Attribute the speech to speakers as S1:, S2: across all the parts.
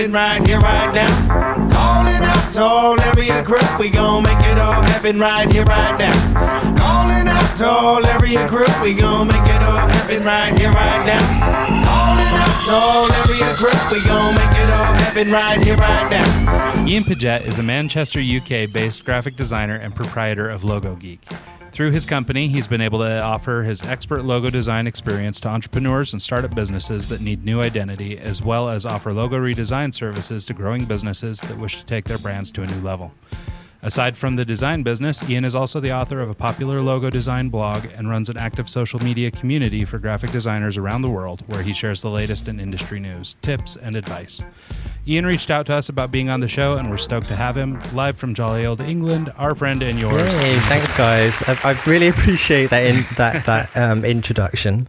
S1: happen right here, right now. Calling out to all area crew, we gon' make it all happen right here, right now. Calling out to all area crew, we gon' make it all happen right here, right now. Calling out to all area crew, we gon' make it all happen right here, right now.
S2: Ian Paget is a Manchester, UK-based graphic designer and proprietor of Logo Geek. Through his company, he's been able to offer his expert logo design experience to entrepreneurs and startup businesses that need new identity, as well as offer logo redesign services to growing businesses that wish to take their brands to a new level. Aside from the design business, Ian is also the author of a popular logo design blog and runs an active social media community for graphic designers around the world, where he shares the latest in industry news, tips, and advice. Ian reached out to us about being on the show, and we're stoked to have him live from jolly old England, our friend and yours.
S3: Hey, thanks, guys. I really appreciate that introduction.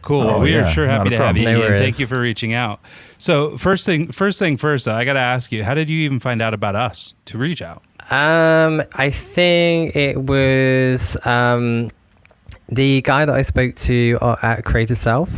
S2: Cool. We are sure happy to have you,
S3: No
S2: Ian.
S3: worries.
S2: Thank you for reaching out. So first thing first, I got to ask you, how did you even find out about us to reach out?
S3: I think it was the guy that I spoke to at Creative Self.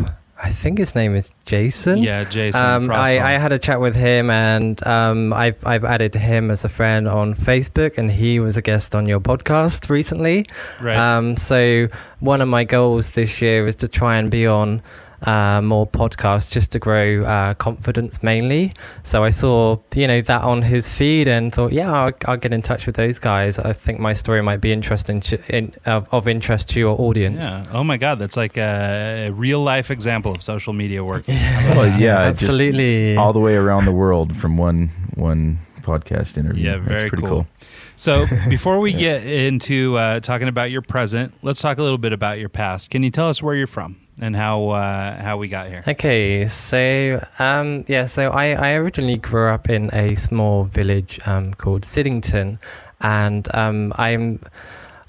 S3: I think his name is Jason.
S2: Yeah, Jason.
S3: I had a chat with him, and I've added him as a friend on Facebook, and he was a guest on your podcast recently.
S2: Right.
S3: So one of my goals this year is to try and be on more podcasts, just to grow confidence mainly. So I saw that on his feed and thought, I'll get in touch with those guys. I think my story might be interesting of interest to your audience.
S2: Yeah. Oh my God, that's like a real life example of social media work.
S4: Well, yeah,
S3: absolutely.
S4: Just all the way around the world from one podcast interview.
S2: Yeah, very
S4: That's pretty cool.
S2: So before we get into talking about your present, let's talk a little bit about your past. Can you tell us where you're from and how we got here?
S3: Okay, so I originally grew up in a small village called Siddington, and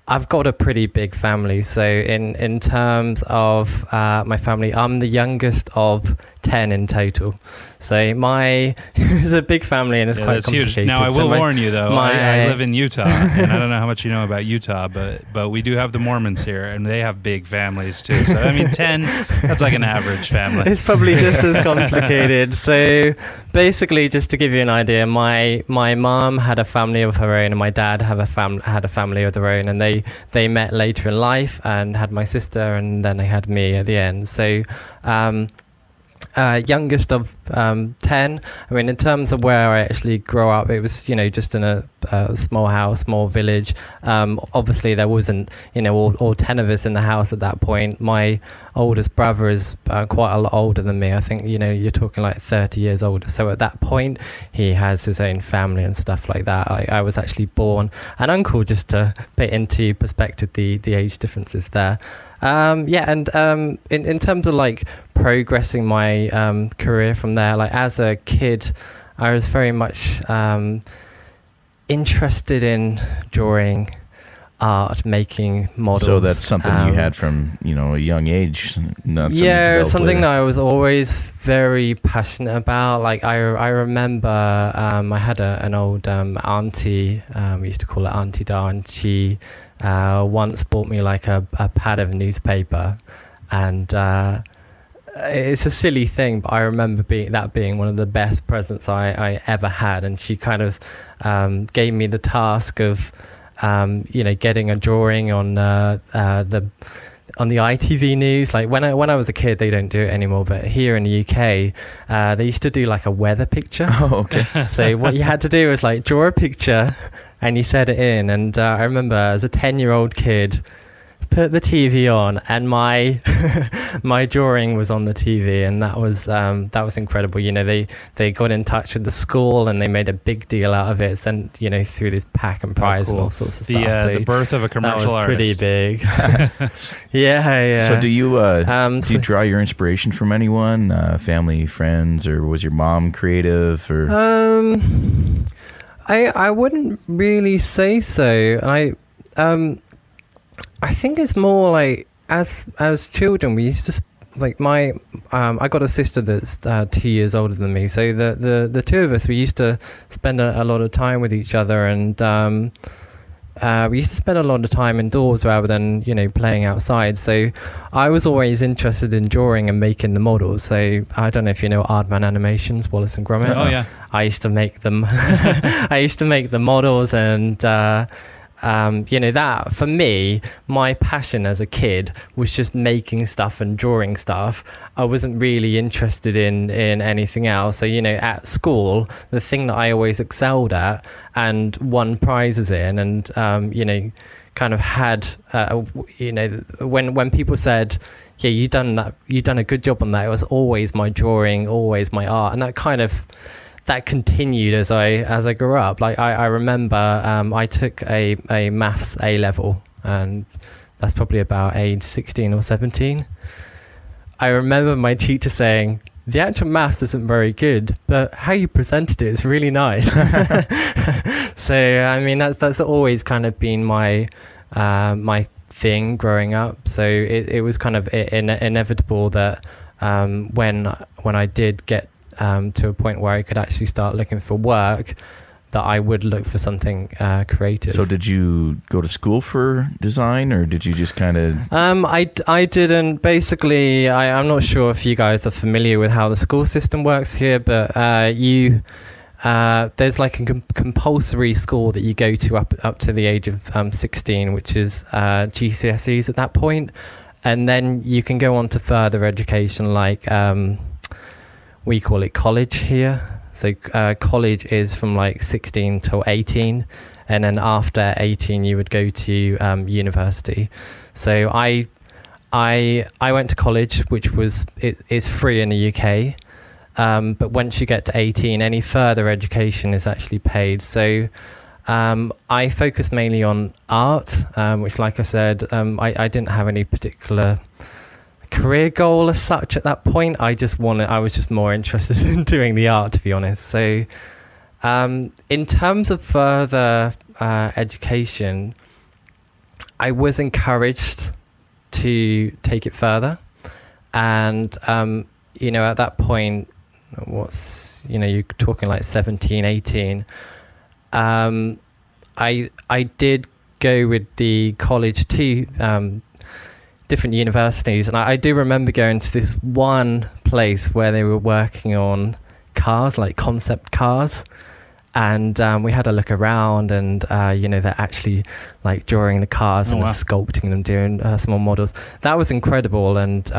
S3: I've got a pretty big family. So in terms of my family, I'm the youngest of 10 in total. So it's a big family, and it's quite complicated.
S2: Huge. Now I will warn you though, I live in Utah, and I don't know how much you know about Utah, but we do have the Mormons here, and they have big families too. So I mean, 10, that's like an average family.
S3: It's probably just as complicated. So basically, just to give you an idea, my mom had a family of her own, and my dad had a family of their own, and they met later in life and had my sister, and then they had me at the end. So youngest of 10. I mean, in terms of where I actually grew up, it was just in a small house, small village. Obviously there wasn't all 10 of us in the house at that point. My oldest brother is quite a lot older than me. I think you're talking like 30 years older. So at that point he has his own family and stuff like that. I was actually born an uncle, just to put into perspective the age differences there. In terms of like progressing my career from there, like as a kid, I was very much interested in drawing, art, making models.
S4: So that's something you had from a young age.
S3: Something that I was always very passionate about. Like I remember I had an old auntie. We used to call her Auntie Da, and she once bought me like a pad of newspaper, and it's a silly thing, but I remember that being one of the best presents I ever had. And she kind of gave me the task of getting a drawing on the ITV news. Like when I was a kid, they don't do it anymore, but here in the UK they used to do like a weather picture.
S4: Oh, okay.
S3: So what you had to do was like draw a picture and you set it in, and I remember as a 10-year-old kid, put the TV on, and my my drawing was on the TV, and that was incredible. They got in touch with the school, and they made a big deal out of it, sent through this pack and prize and all sorts of stuff.
S2: The birth of a commercial
S3: artist. That was pretty big. Yeah.
S4: So do you draw your inspiration from anyone, family, friends, or was your mom creative? Or
S3: I wouldn't really say so. I think it's more like as children we used to I got a sister that's 2 years older than me, so the two of us, we used to spend a lot of time with each other, and we used to spend a lot of time indoors rather than, playing outside. So I was always interested in drawing and making the models. So I don't know if you know Aardman Animations, Wallace and Gromit.
S2: Oh yeah.
S3: I used to make them. I used to make the models, and that for me, my passion as a kid was just making stuff and drawing stuff. I wasn't really interested in anything else. So, at school, the thing that I always excelled at and won prizes in, and, kind of had, when people said, yeah, you've done a good job on that, it was always my drawing, always my art. And that continued as I grew up. Like I remember I took a maths A level, and that's probably about age 16 or 17. I remember my teacher saying, the actual maths isn't very good, but how you presented it is really nice. So I mean that's always kind of been my thing growing up. So it was kind of inevitable that when I did get to a point where I could actually start looking for work, that I would look for something creative.
S4: So did you go to school for design, or did you just kind of...
S3: I didn't. Basically, I'm not sure if you guys are familiar with how the school system works here, but there's like a compulsory school that you go to up to the age of 16, which is GCSEs at that point. And then you can go on to further education, like... we call it college here. So college is from like 16 till 18, and then after 18 you would go to university. So I went to college, which is free in the UK, but once you get to 18, any further education is actually paid. So I focus mainly on art, which, like I said, I didn't have any particular career goal as such at that point. I was just more interested in doing the art, to be honest. So in terms of further education, I was encouraged to take it further, and at that point, you're talking like 17, 18, I did go with the college to different universities, and I do remember going to this one place where they were working on cars, like concept cars, and we had a look around, and they're actually like drawing the cars and sculpting them, doing small models. That was incredible, and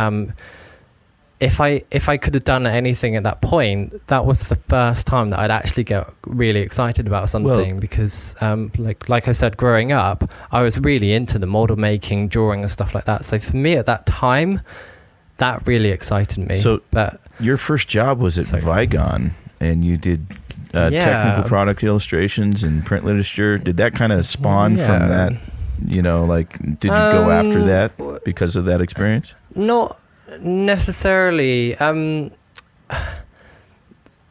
S3: if I could have done anything at that point, that was the first time that I'd actually get really excited about something, because like I said, growing up, I was really into the model making, drawing and stuff like that. So for me at that time, that really excited me.
S4: So your first job was at Vigon, and you did technical product illustrations and print literature. Did that kind of spawn from that? Did you go after that because of that experience?
S3: Not necessarily.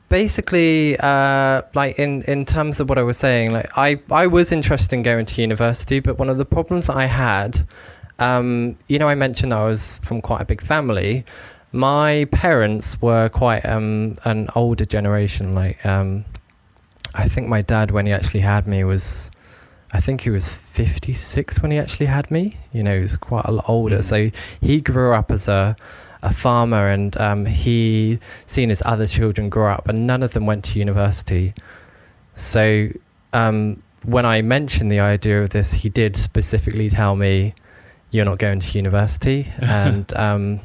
S3: Basically, like in terms of what I was saying, like I was interested in going to university, but one of the problems that I had, I mentioned I was from quite a big family. My parents were quite an older generation. Like I think my dad, when he actually had me, I think he was 56 when he actually had me. He was quite a lot older. So he grew up as a farmer, and he seen his other children grow up, and none of them went to university. So when I mentioned the idea of this, he did specifically tell me, you're not going to university. And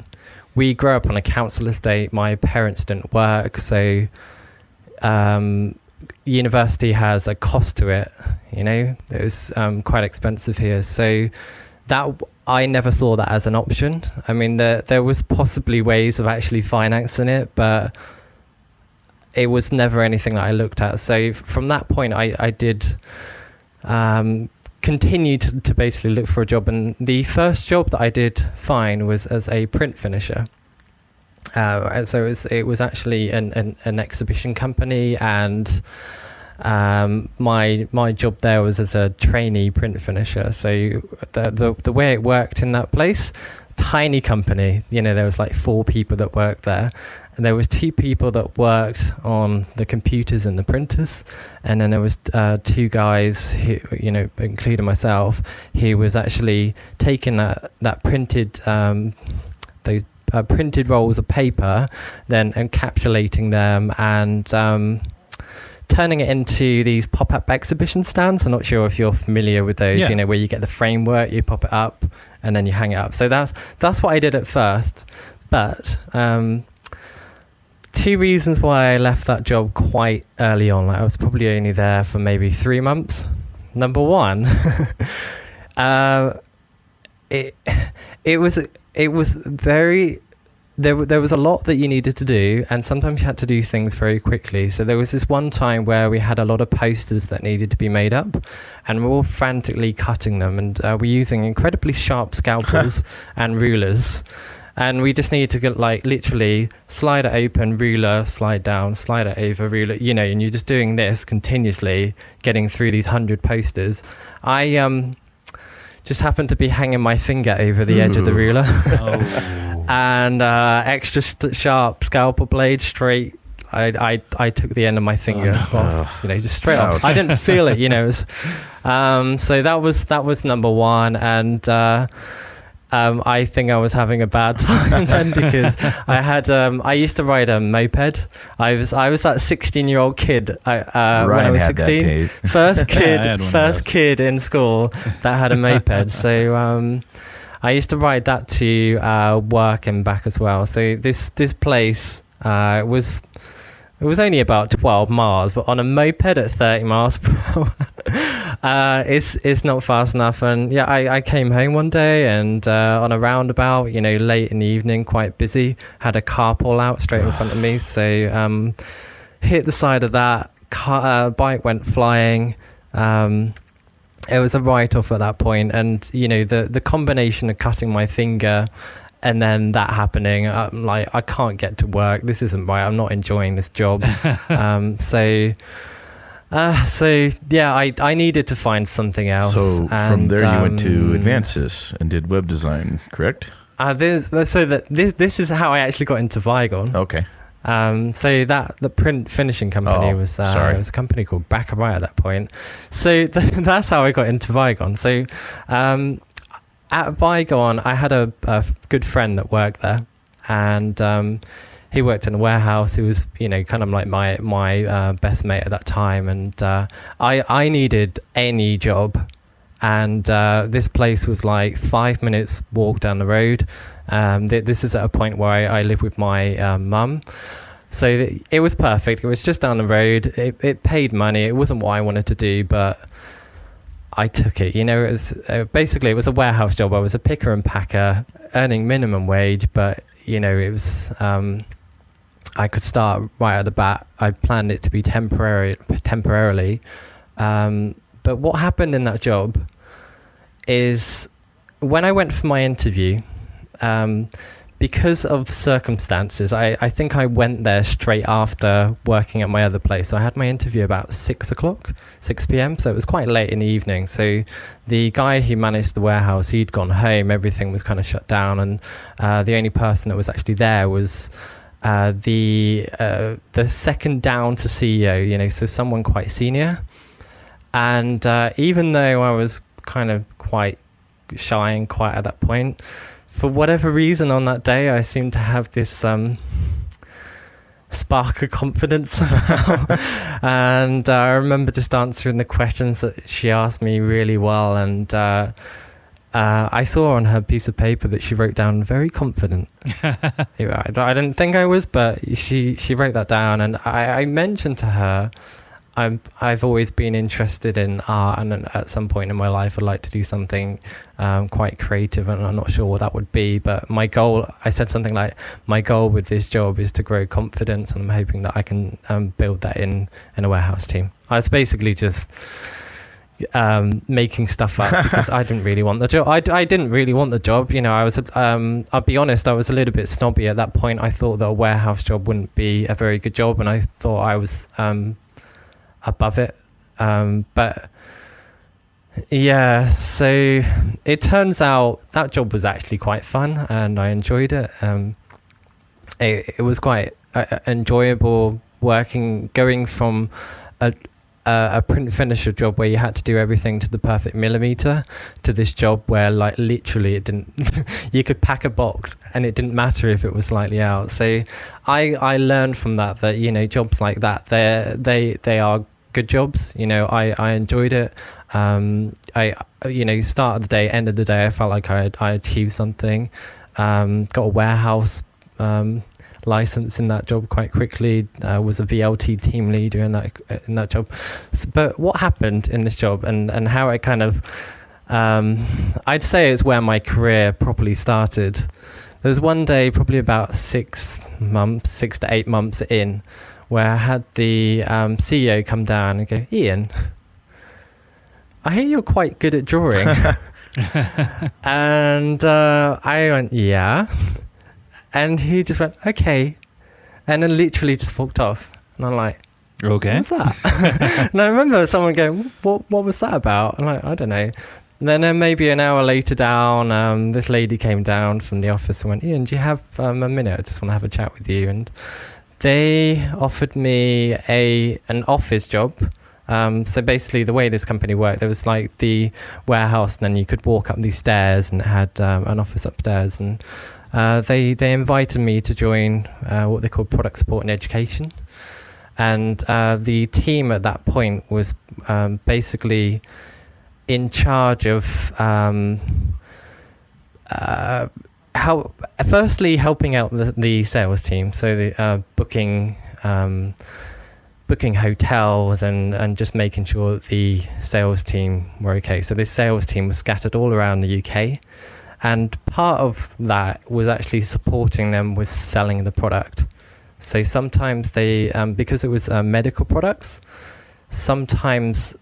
S3: we grew up on a council estate. My parents didn't work, so university has a cost to it. It was quite expensive here, so that I never saw that as an option. I mean, there was possibly ways of actually financing it, but it was never anything that I looked at. So from that point, I did continue to basically look for a job, and the first job that I did find was as a print finisher. So it was actually an exhibition company, and my job there was as a trainee print finisher. So the way it worked in that place, tiny company, there was like 4 people that worked there, and there was 2 people that worked on the computers and the printers, and then there was 2 guys who, you know, including myself, who was actually taking that printed those printed rolls of paper, then encapsulating them and turning it into these pop-up exhibition stands. I'm not sure if you're familiar with those, you know, where you get the framework, you pop it up, and then you hang it up. So that's what I did at first. But 2 reasons why I left that job quite early on. Like, I was probably only there for maybe 3 months. Number one, it was very... There was a lot that you needed to do, and sometimes you had to do things very quickly. So there was this one time where we had a lot of posters that needed to be made up, and we're all frantically cutting them, and we're using incredibly sharp scalpels and rulers, and we just needed to get, like, literally slide it open, ruler, slide down, slide it over, ruler, you know, and you're just doing this continuously, getting through these 100 posters. I just happened to be hanging my finger over the edge of the ruler. And extra sharp scalpel blade straight. I took the end of my finger off, you know, just straight off. I didn't feel it, you know. So that was number one, and I think I was having a bad time then, because I used to ride a moped. I was that 16-year-old kid when I was 16. First kid in school that had a moped. So I used to ride that to work and back as well. So this place was only about 12 miles, but on a moped at 30 miles per hour, it's not fast enough. And yeah, I came home one day, and on a roundabout, you know, late in the evening, quite busy, had a car pull out straight in front of me. So hit the side of that, bike went flying. It was a write-off at that point, and you know, the combination of cutting my finger and then that happening, I'm like, I can't get to work. This isn't right. I'm not enjoying this job. So yeah, I needed to find something else. So
S4: from there, you went to Advances and did web design, correct?
S3: This is how I actually got into Vigon.
S4: Okay.
S3: So the print finishing company was it was a company called Baccarat at that point. So that's how I got into Vigon. So at Vigon, I had a good friend that worked there, and he worked in a warehouse. He was, you know, kind of like my best mate at that time, and I needed any job, and this place was like 5 minutes walk down the road. This is at a point where I live with my mum, so it was perfect. It was just down the road. It paid money. It wasn't what I wanted to do, but I took it. You know, it was basically, it was a warehouse job. I was a picker and packer, earning minimum wage, but you know, it was I could start right at the bat. I planned it to be temporarily, but what happened in that job is when I went for my interview, because of circumstances, I think I went there straight after working at my other place. So I had my interview about 6 p.m. So it was quite late in the evening. So the guy who managed the warehouse, he'd gone home. Everything was kind of shut down. And the only person that was actually there was the second down to CEO, you know, so someone quite senior. And even though I was kind of quite shy and quiet at that point, for whatever reason on that day, I seemed to have this spark of confidence somehow. And I remember just answering the questions that she asked me really well. And I saw on her piece of paper that she wrote down very confident. I didn't think I was, but she wrote that down. And I mentioned to her, I've always been interested in art, and at some point in my life I'd like to do something quite creative, and I'm not sure what that would be, but my goal, I said something like, my goal with this job is to grow confidence, and I'm hoping that I can build that in a warehouse team. I was basically just making stuff up because I didn't really want the job. I didn't really want the job, you know. I was I'll be honest, I was a little bit snobby at that point. I thought that a warehouse job wouldn't be a very good job, and I thought I was above it, but yeah, so it turns out that job was actually quite fun and I enjoyed it. It was quite enjoyable going from a print finisher job where you had to do everything to the perfect millimeter to this job where like literally it didn't you could pack a box and it didn't matter if it was slightly out. So I learned from that jobs like that, they are good jobs. I enjoyed it. Start of the day, end of the day, I felt like I achieved something. Got a warehouse license in that job quite quickly. Was a VLT team leader in that job. But what happened in this job and how it kind of I'd say it's where my career properly started. There was one day, probably about 6 to 8 months in, where I had the CEO come down and go, "Ian, I hear you're quite good at drawing." And I went, "Yeah." And he just went, "Okay." And then literally just walked off. And I'm like,
S2: "Okay.
S3: What's that?" And I remember someone going, what was that about? I'm like, "I don't know." And then maybe an hour later down, this lady came down from the office and went, "Ian, do you have a minute? I just want to have a chat with you." And they offered me an office job. So basically the way this company worked, there was like the warehouse and then you could walk up these stairs and it had an office upstairs. And they invited me to join what they call product support and education. And the team at that point was basically in charge of firstly helping out the sales team, so the booking hotels and just making sure that the sales team were okay. So this sales team was scattered all around the UK, and part of that was actually supporting them with selling the product. So sometimes they, because it was medical products, sometimes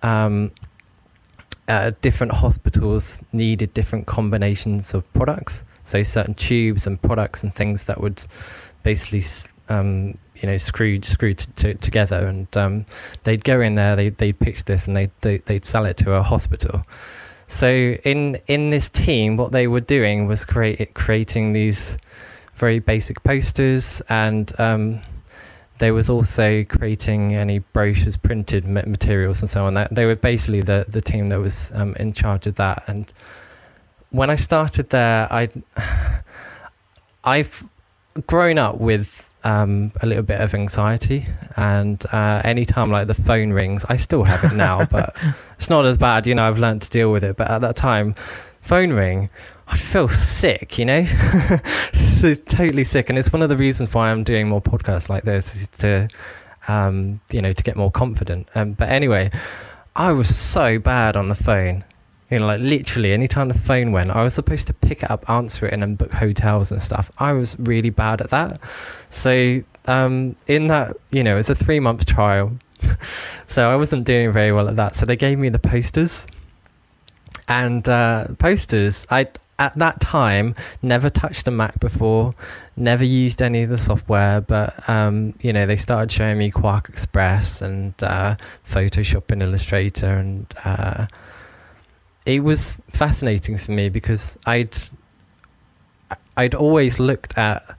S3: different hospitals needed different combinations of products. So certain tubes and products and things that would basically screwed together, and they'd go in there, they'd pitch this, and they'd sell it to a hospital. So in this team, what they were doing was creating these very basic posters, and they was also creating any brochures, printed materials, and so on. That they were basically the team that was in charge of that. And when I started there, I've grown up with a little bit of anxiety, and anytime like the phone rings, I still have it now, but it's not as bad, I've learned to deal with it. But at that time, phone ring, I'd feel sick, so totally sick. And it's one of the reasons why I'm doing more podcasts like this, is to to get more confident. But anyway, I was so bad on the phone. Like literally anytime the phone went, I was supposed to pick it up, answer it, and then book hotels and stuff. I was really bad at that. So in that, it's a 3-month trial. So I wasn't doing very well at that. So they gave me the posters. And posters, I at that time never touched a Mac before, never used any of the software, but they started showing me Quark Express and Photoshop and Illustrator, and it was fascinating for me because I'd always looked at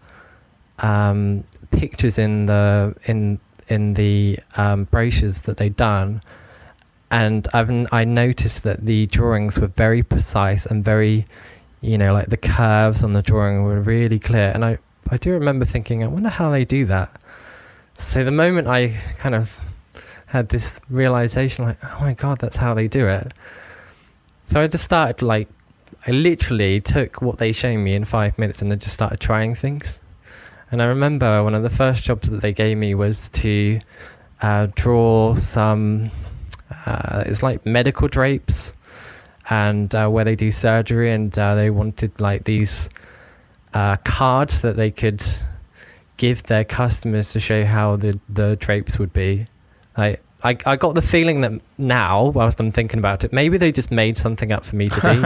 S3: pictures in the brochures that they'd done, and I noticed that the drawings were very precise and very, like the curves on the drawing were really clear. And I do remember thinking, I wonder how they do that. So the moment I kind of had this realization, like, oh my God, that's how they do it. So I just started, I literally took what they showed me in 5 minutes and I just started trying things. And I remember one of the first jobs that they gave me was to draw some, it's like medical drapes, and where they do surgery, and they wanted these cards that they could give their customers to show how the drapes would be. I got the feeling that now, whilst I'm thinking about it, maybe they just made something up for me to do,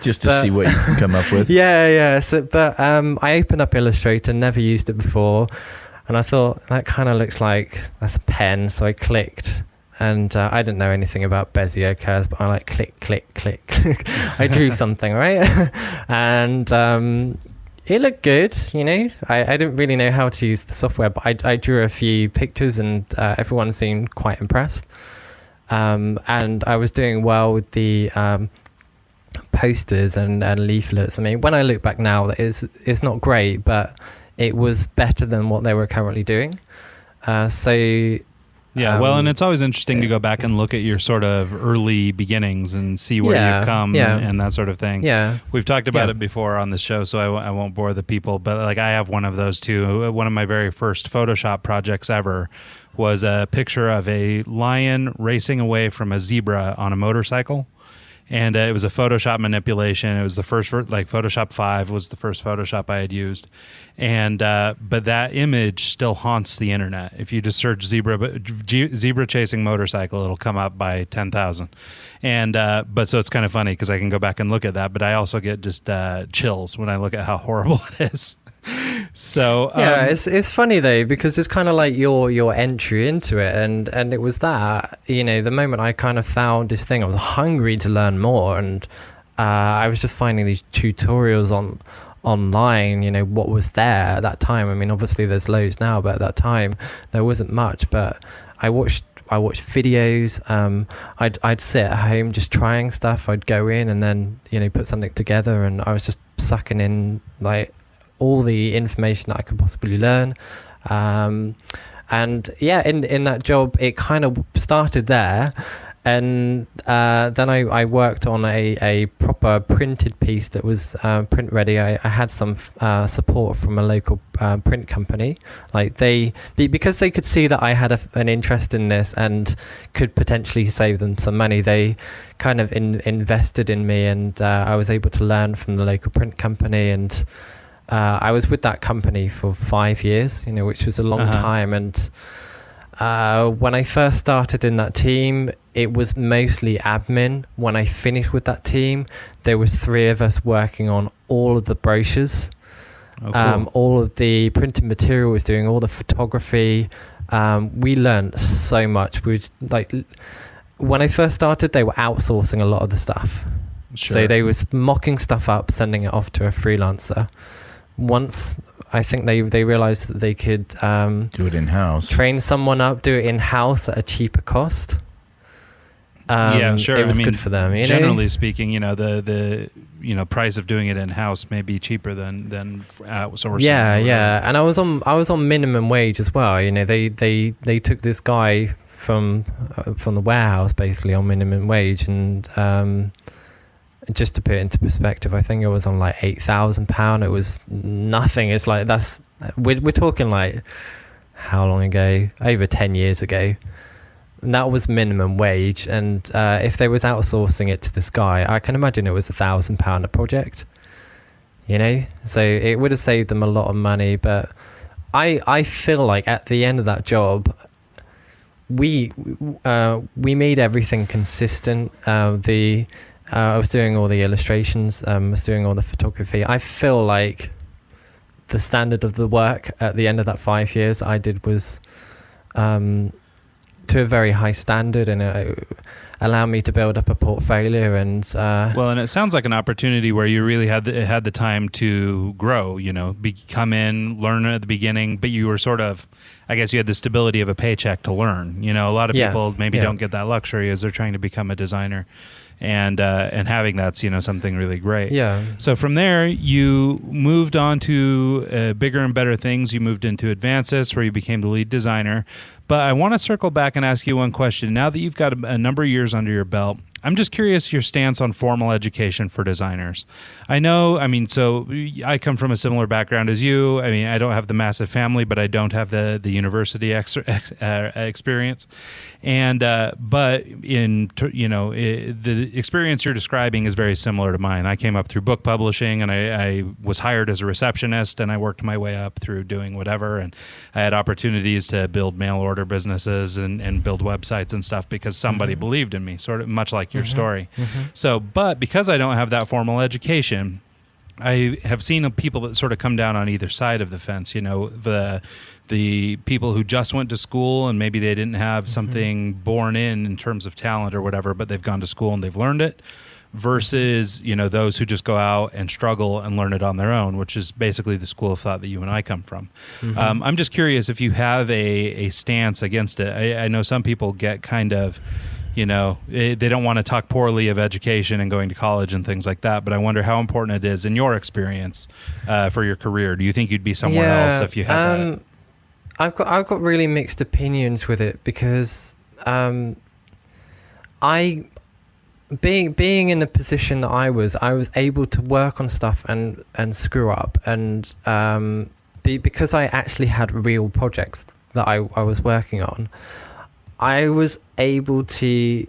S4: just to see what you can come up with.
S3: Yeah. So, but I opened up Illustrator, never used it before, and I thought that kind of looks like that's a pen. So I clicked, and I didn't know anything about Bezier curves, but I click. I drew something, right? And It looked good, you know. I didn't really know how to use the software, but I drew a few pictures, and everyone seemed quite impressed. And I was doing well with the posters and leaflets. I mean, when I look back now, it's not great, but it was better than what they were currently doing.
S2: Yeah, well, and it's always interesting to go back and look at your sort of early beginnings and see where you've come and that sort of thing.
S3: Yeah,
S2: we've talked about it before on the show, so I won't bore the people. But like, I have one of those too. One of my very first Photoshop projects ever was a picture of a lion racing away from a zebra on a motorcycle. And it was a Photoshop manipulation. It was the first, like Photoshop 5 was the first Photoshop I had used. And but that image still haunts the internet. If you just search zebra chasing motorcycle, it'll come up by 10,000. And but so it's kind of funny because I can go back and look at that, but I also get just chills when I look at how horrible it is. So
S3: yeah, it's funny though, because it's kind of like your entry into it, and it was that, you know, the moment I kind of found this thing, I was hungry to learn more, and I was just finding these tutorials online, you know, what was there at that time. I mean, obviously there's loads now, but at that time there wasn't much. But I watched videos. I'd sit at home just trying stuff. I'd go in and then, you know, put something together, and I was just sucking in like all the information that I could possibly learn. And yeah, in that job, it kind of started there. And then I worked on a proper printed piece that was print ready. I had some support from a local print company. Like because they could see that I had an interest in this and could potentially save them some money, they kind of invested in me, and I was able to learn from the local print company. And I was with that company for 5 years, you know, which was a long time. And when I first started in that team, it was mostly admin. When I finished with that team, there was 3 of us working on all of the brochures. Oh, cool. All of the printed material was doing all the photography. We learned so much. When I first started, they were outsourcing a lot of the stuff. Sure. So they was mocking stuff up, sending it off to a freelancer. Once I think they realized that they could
S4: do it in-house,
S3: train someone up, do it in-house at a cheaper cost.
S2: Yeah, sure.
S3: It was good for them.
S2: Generally speaking, you know, the price of doing it in-house may be cheaper than outsourcing.
S3: Yeah. And I was on minimum wage as well. You know, they took this guy from the warehouse basically on minimum wage, and just to put it into perspective, I think it was on like £8,000. It was nothing. It's like we're talking like how long ago? Over 10 years ago. And that was minimum wage. And if they was outsourcing it to this guy, I can imagine it was £1,000 a project. You know, so it would have saved them a lot of money. But I feel like at the end of that job, we made everything consistent. I was doing all the illustrations, was doing all the photography. I feel like the standard of the work at the end of that 5 years I did was to a very high standard, and it allowed me to build up a portfolio. And
S2: well, and it sounds like an opportunity where you really had the time to grow, you know, come in, learn at the beginning, but you were sort of, I guess you had the stability of a paycheck to learn. You know, a lot of people maybe don't get that luxury as they're trying to become a designer. And having that's, you know, something really great.
S3: Yeah.
S2: So from there, you moved on to bigger and better things. You moved into Advances, where you became the lead designer. But I want to circle back and ask you one question. Now that you've got a number of years under your belt, I'm just curious your stance on formal education for designers. I I come from a similar background as you. I mean, I don't have the massive family, but I don't have the university experience. And but the experience you're describing is very similar to mine. I came up through book publishing, and I was hired as a receptionist, and I worked my way up through doing whatever. And I had opportunities to build mail order businesses and build websites and stuff because somebody believed in me, sort of much like your story. So, but because I don't have that formal education, I have seen people that sort of come down on either side of the fence. You know, the people who just went to school and maybe they didn't have something born in terms of talent or whatever, but they've gone to school and they've learned it, versus, those who just go out and struggle and learn it on their own, which is basically the school of thought that you and I come from.
S3: Mm-hmm.
S2: I'm just curious if you have a stance against it. I know some people get kind of, they don't want to talk poorly of education and going to college and things like that, but I wonder how important it is in your experience for your career. Do you think you'd be somewhere else if you had that?
S3: I've got really mixed opinions with it, because being in the position that I was able to work on stuff and screw up, and because I actually had real projects that I was working on, I was able to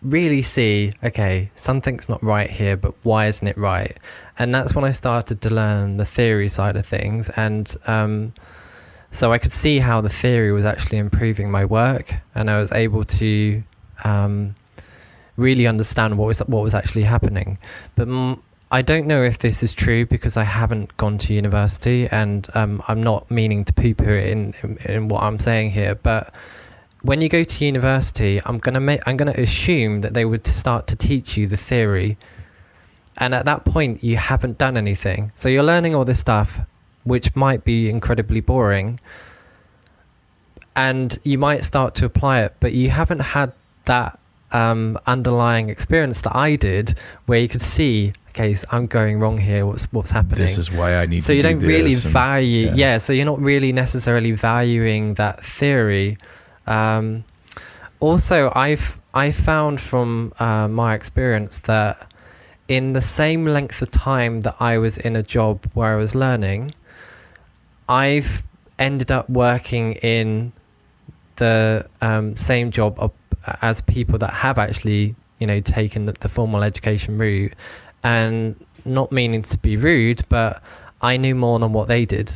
S3: really see, okay, something's not right here, but why isn't it right? And that's when I started to learn the theory side of things, and so I could see how the theory was actually improving my work, and I was able to really understand what was actually happening. But I don't know if this is true, because I haven't gone to university, and I'm not meaning to poo-poo it in what I'm saying here. But when you go to university, I'm gonna assume that they would start to teach you the theory, and at that point you haven't done anything. So you're learning all this stuff, which might be incredibly boring, and you might start to apply it, but you haven't had that underlying experience that I did, where you could see, okay, so I'm going wrong here, what's happening,
S4: this is why I need
S3: so
S4: to
S3: you
S4: do
S3: don't really
S4: this,
S3: value so you're not really necessarily valuing that theory. Also, I found from my experience that in the same length of time that I was in a job where I was learning, I've ended up working in the same job as people that have actually, taken the formal education route, and not meaning to be rude, but I knew more than what they did.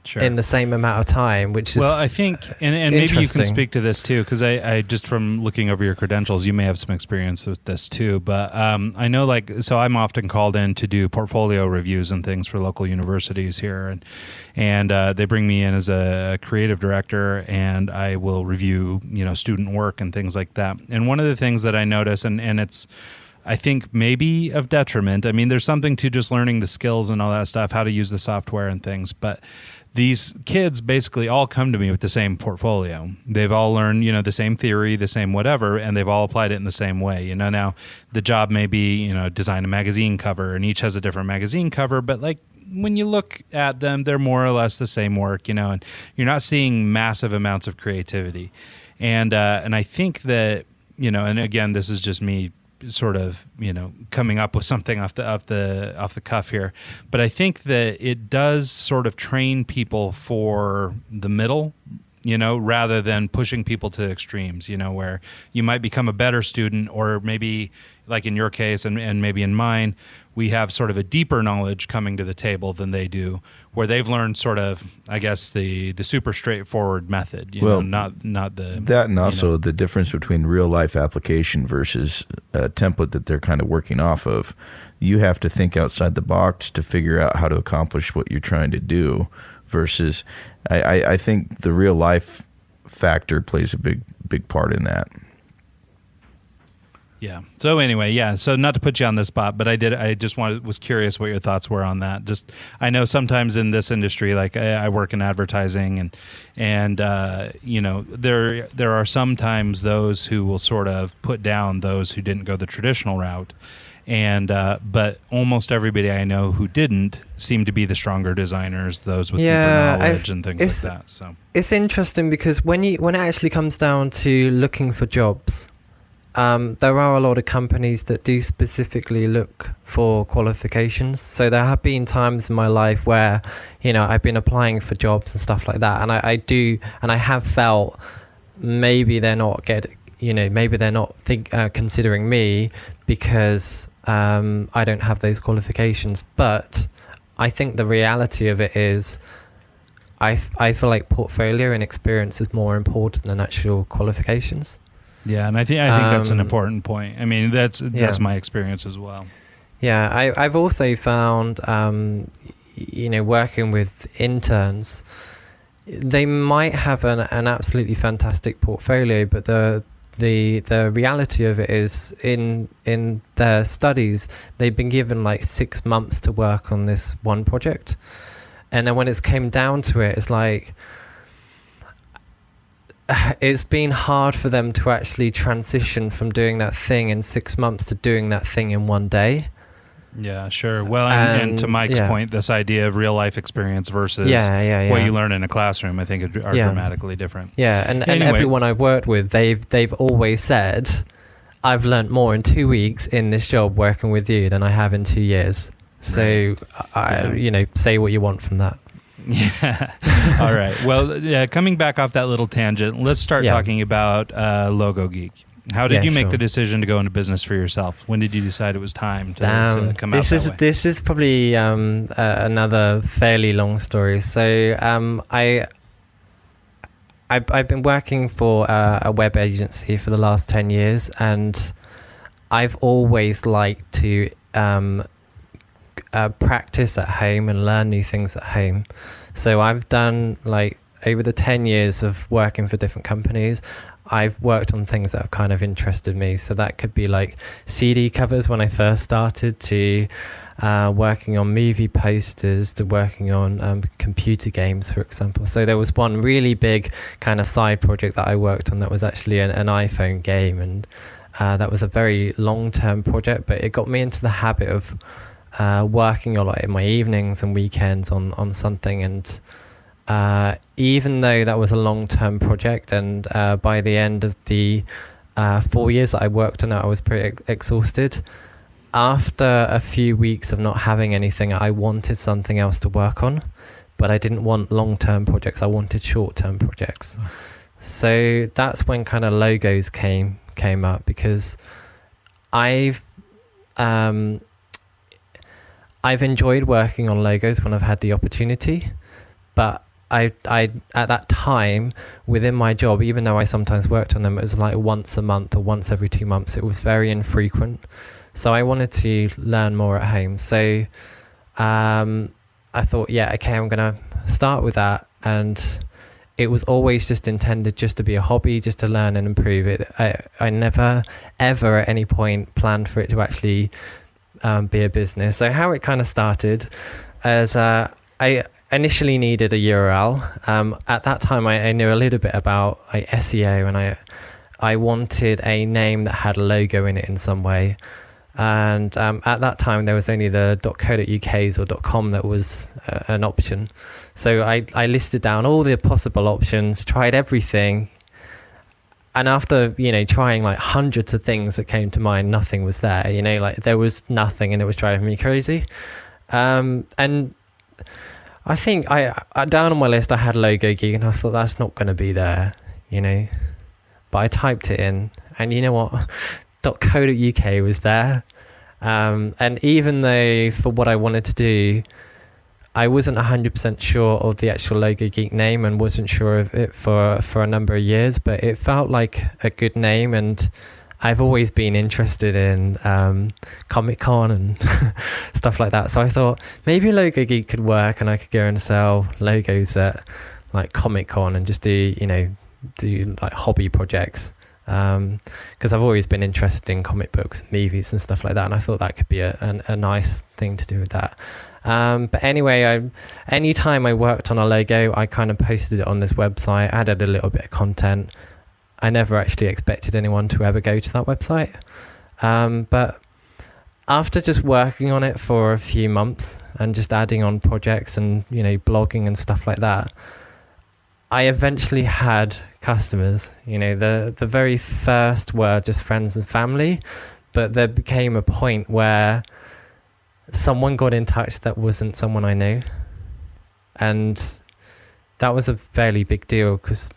S3: Sure. In the same amount of time, which is
S2: I think, and maybe you can speak to this too, because I just from looking over your credentials, you may have some experience with this too. But I know, so I'm often called in to do portfolio reviews and things for local universities here, and they bring me in as a creative director, and I will review student work and things like that. And one of the things that I notice, and it's, I think, maybe of detriment. I mean, there's something to just learning the skills and all that stuff, how to use the software and things, but these kids basically all come to me with the same portfolio. They've all learned, the same theory, the same whatever, and they've all applied it in the same way. Now the job may be, design a magazine cover, and each has a different magazine cover, but when you look at them, they're more or less the same work, and you're not seeing massive amounts of creativity. And I think that, and again, this is just me sort of coming up with something off the cuff here, but I think that it does sort of train people for the middle, rather than pushing people to extremes, where you might become a better student, or maybe like in your case and maybe in mine, we have sort of a deeper knowledge coming to the table than they do, where they've learned sort of, I guess, the super straightforward method, not the... That, and also
S4: the difference between real life application versus a template that they're kind of working off of. You have to think outside the box to figure out how to accomplish what you're trying to do, versus I think the real life factor plays a big part in that.
S2: Yeah. So anyway, so not to put you on the spot, but I just was curious what your thoughts were on that. Just, I know sometimes in this industry, like I work in advertising, and there are sometimes those who will sort of put down those who didn't go the traditional route. And but almost everybody I know who didn't seem to be the stronger designers, those with deeper knowledge and things like that. So
S3: it's interesting, because when it actually comes down to looking for jobs, there are a lot of companies that do specifically look for qualifications. So there have been times in my life where, I've been applying for jobs and stuff like that, and I have felt maybe they're not considering me because I don't have those qualifications. But I think the reality of it is, I feel like portfolio and experience is more important than actual qualifications.
S2: Yeah, and I think that's an important point. I mean, that's my experience as well.
S3: Yeah, I've also found, working with interns, they might have an absolutely fantastic portfolio, but the reality of it is in their studies they've been given like 6 months to work on this one project, and then when it's came down to it, it's like it's been hard for them to actually transition from doing that thing in 6 months to doing that thing in one day.
S2: Yeah, sure. Well, and to Mike's point, this idea of real life experience versus what you learn in a classroom, I think are dramatically different.
S3: Yeah, and everyone I've worked with, they've always said, I've learned more in 2 weeks in this job working with you than I have in 2 years. So, say what you want from that.
S2: Yeah. All right. Well, coming back off that little tangent, let's start talking about Logo Geek. How did you make the decision to go into business for yourself? When did you decide it was time to come out that way?
S3: This is probably another fairly long story. So I've been working for a web agency for the last 10 years, and I've always liked to practice at home and learn new things at home. So I've done, like, over the 10 years of working for different companies, I've worked on things that have kind of interested me. So that could be like CD covers when I first started, to working on movie posters, to working on computer games, for example. So there was one really big kind of side project that I worked on that was actually an iPhone game, and that was a very long-term project, but it got me into the habit of working a lot in my evenings and weekends on something. And even though that was a long-term project, and by the end of the 4 years that I worked on it, I was pretty exhausted. After a few weeks of not having anything, I wanted something else to work on, but I didn't want long-term projects. I wanted short-term projects. So that's when kind of logos came up, because I've enjoyed working on logos when I've had the opportunity, but I at that time within my job, even though I sometimes worked on them, it was like once a month or once every 2 months. It was very infrequent. So I wanted to learn more at home. So I thought, I'm going to start with that. And it was always just intended just to be a hobby, just to learn and improve it. I never, ever at any point planned for it to actually be a business. So how it kind of started as I initially needed a URL. At that time, I knew a little bit about SEO, and I wanted a name that had a logo in it in some way. And at that time, there was only the .co.uk's or .com that was an option. So I listed down all the possible options, tried everything. And after, trying like hundreds of things that came to mind, nothing was there, like there was nothing, and it was driving me crazy. And I think I down on my list, I had Logo Geek, and I thought that's not going to be there, but I typed it in, and you know what? .co.uk was there. And even though for what I wanted to do, I wasn't 100% sure of the actual Logo Geek name, and wasn't sure of it for a number of years, but it felt like a good name. And I've always been interested in Comic-Con and stuff like that. So I thought maybe Logo Geek could work, and I could go and sell logos at like Comic-Con and just do like hobby projects. Because I've always been interested in comic books, movies and stuff like that. And I thought that could be a nice thing to do with that. But anyway, anytime I worked on a logo, I kind of posted it on this website, added a little bit of content. I never actually expected anyone to ever go to that website. But after just working on it for a few months and just adding on projects and, blogging and stuff like that, I eventually had customers. The very first were just friends and family, but there became a point where someone got in touch that wasn't someone I knew. And that was a fairly big deal, because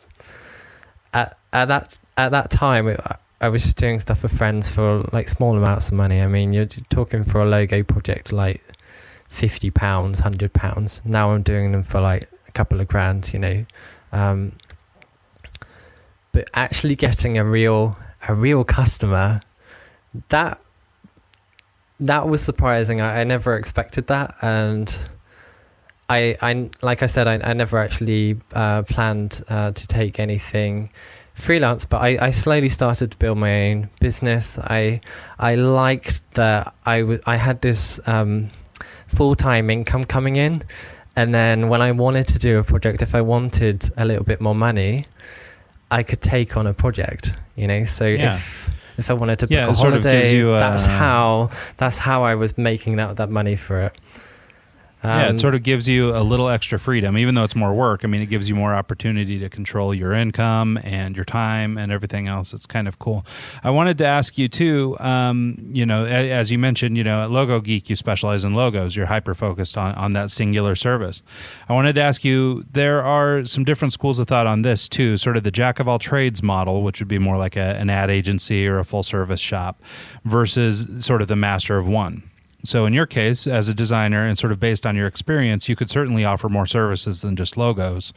S3: at that time, I was just doing stuff with friends for like small amounts of money. I mean, you're talking for a logo project like £50, £100. Now I'm doing them for like a couple of grand, but actually getting a real customer, that was surprising. I never expected that, and I like I said, I never actually planned to take anything freelance, but I slowly started to build my own business. I liked that I had this full-time income coming in, and then when I wanted to do a project, if I wanted a little bit more money, I could take on a project, so if I wanted to book a holiday, that's how I was making that money for it.
S2: It sort of gives you a little extra freedom, even though it's more work. I mean, it gives you more opportunity to control your income and your time and everything else. It's kind of cool. I wanted to ask you too, as you mentioned, at Logo Geek, you specialize in logos. You're hyper-focused on that singular service. I wanted to ask you, there are some different schools of thought on this too, sort of the jack-of-all-trades model, which would be more like an ad agency or a full-service shop, versus sort of the master of one. So in your case, as a designer and sort of based on your experience, you could certainly offer more services than just logos.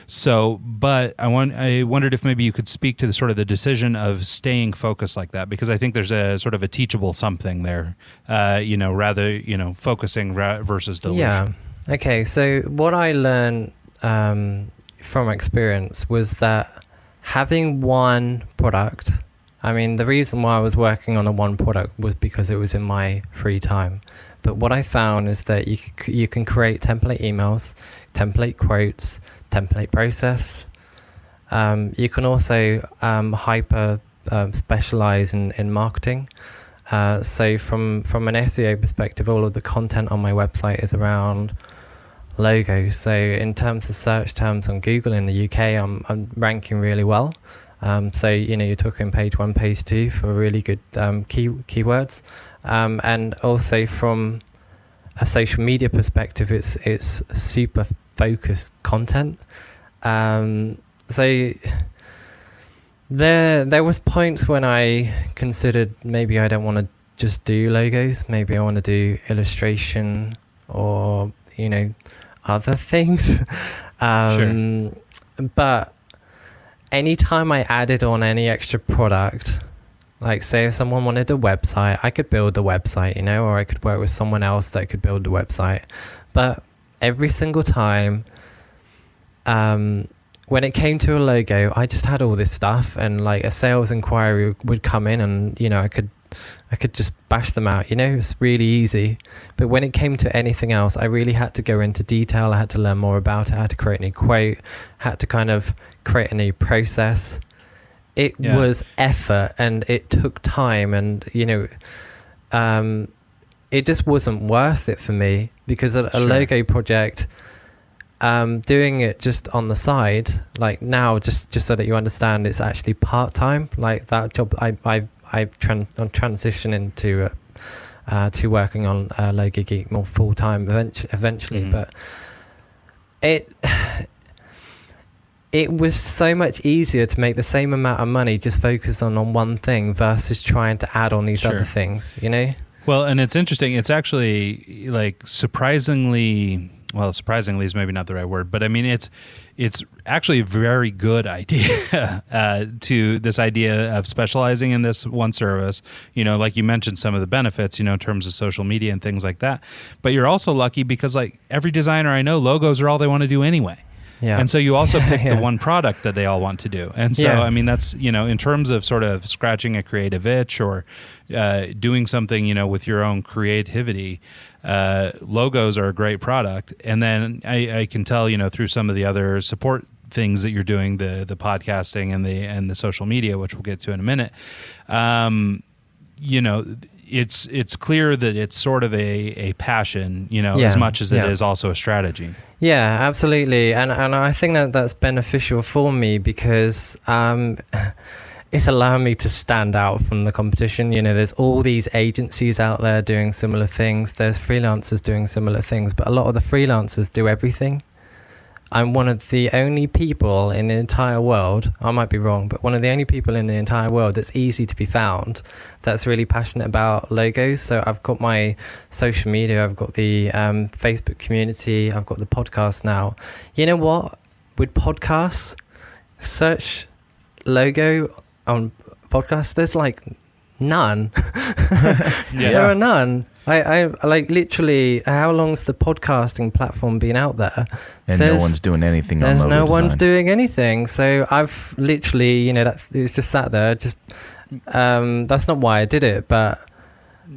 S2: So, but I wondered if maybe you could speak to the sort of the decision of staying focused like that, because I think there's a sort of a teachable something there, focusing versus delusion.
S3: Yeah. Okay. So what I learned from experience was that having one product, the reason why I was working on one product was because it was in my free time. But what I found is that you can create template emails, template quotes, template process. You can also hyper specialize in marketing. So from an SEO perspective, all of the content on my website is around logos. So in terms of search terms on Google in the UK, I'm ranking really well. So, you're talking page 1, page 2 for really good keywords. And also from a social media perspective, it's super focused content. So there was points when I considered maybe I don't want to just do logos. Maybe I want to do illustration or, other things.
S2: Sure.
S3: But anytime I added on any extra product, like say if someone wanted a website, I could build the website, or I could work with someone else that could build the website. But every single time, when it came to a logo, I just had all this stuff, and like a sales inquiry would come in, and I could just bash them out. It's really easy. But when it came to anything else, I really had to go into detail. I had to learn more about it. I had to create a new quote, had to kind of create a new process. It was effort, and it took time, and it just wasn't worth it for me, because a logo project, doing it just on the side, like now, just so that you understand, it's actually part-time. Like that job, I've transitioned into to working on Logo Geek more full-time eventually. Mm-hmm. But it was so much easier to make the same amount of money just focus on one thing versus trying to add on these other things,
S2: Well, and it's interesting. It's actually like surprisingly is maybe not the right word, but it's actually a very good idea to this idea of specializing in this one service. Like you mentioned some of the benefits, in terms of social media and things like that. But you're also lucky because like every designer I know, logos are all they want to do anyway. Yeah. And so you also pick the one product that they all want to do. And so, that's, in terms of sort of scratching a creative itch or doing something, with your own creativity, logos are a great product. And then I can tell, through some of the other support things that you're doing, the podcasting and the social media, which we'll get to in a minute, it's clear that it's sort of a passion, as much as it is also a strategy.
S3: Yeah, absolutely. And I think that's beneficial for me because it's allowing me to stand out from the competition. There's all these agencies out there doing similar things. There's freelancers doing similar things, but a lot of the freelancers do everything. I'm one of the only people in the entire world, I might be wrong, but one of the only people in the entire world that's easy to be found, that's really passionate about logos. So I've got my social media, I've got the Facebook community, I've got the podcast now. You know what? With podcasts, search logo on podcasts, there's like none. There are none. I like literally. How long's the podcasting platform been out there?
S4: And no one's doing anything on logo
S3: no
S4: design.
S3: one's doing anything. So I've literally, that it's just sat there. Just that's not why I did it, but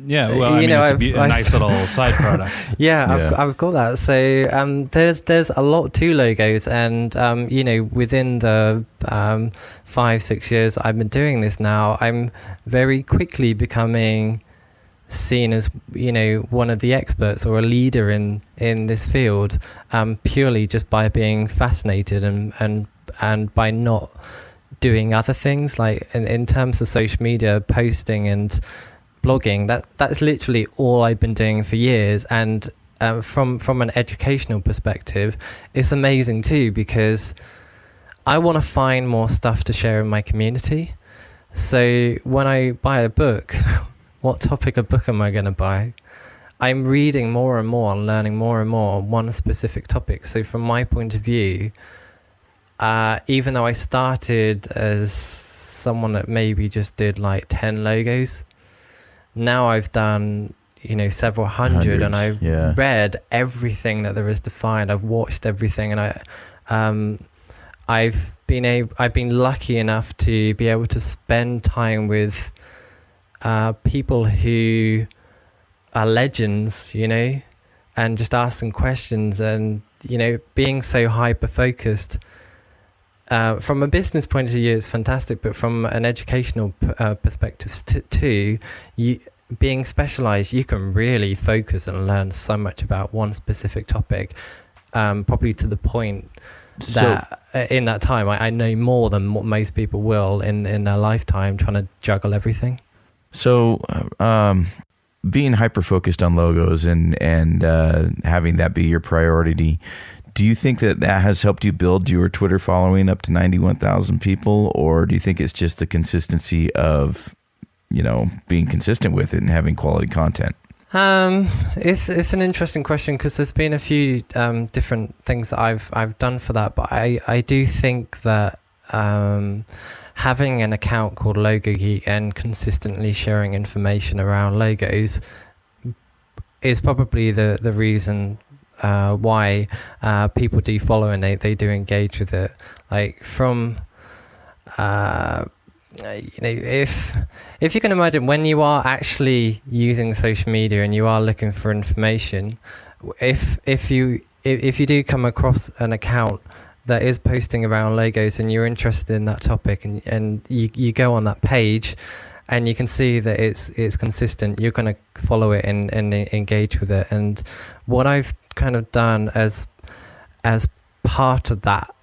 S2: yeah. Well, I mean, it's a nice little side product.
S3: Yeah, I've got that. So there's a lot to logos, and within the 5-6 years I've been doing this now, I'm very quickly becoming seen as one of the experts or a leader in this field, purely just by being fascinated and by not doing other things, like in terms of social media posting and blogging. That's literally all I've been doing for years, and from an educational perspective, it's amazing too, because I want to find more stuff to share in my community. So when I buy a book, what topic of book am I going to buy? I'm reading more and more and learning more and more on one specific topic. So from my point of view, even though I started as someone that maybe just did like 10 logos, now I've done several hundred, and I've read everything that there is to find. I've watched everything, and I've been lucky enough to be able to spend time with people who are legends, and just ask them questions, and being so hyper focused. From a business point of view, it's fantastic, but from an educational perspective too, being specialized, you can really focus and learn so much about one specific topic, probably to the point that in that time I know more than what most people will in their lifetime, trying to juggle everything.
S4: So being hyper focused on logos and having that be your priority, do you think that has helped you build your Twitter following up to 91,000 people, or do you think it's just the consistency of being consistent with it and having quality content?
S3: It's an interesting question, because there's been a few different things that I've done for that, but I do think that having an account called Logo Geek and consistently sharing information around logos is probably the reason why people do follow and they do engage with it. Like from if you can imagine, when you are actually using social media and you are looking for information, if you do come across an account that is posting around logos and you're interested in that topic, and you go on that page and you can see that it's consistent, you're going to follow it and engage with it. And what I've kind of done as part of that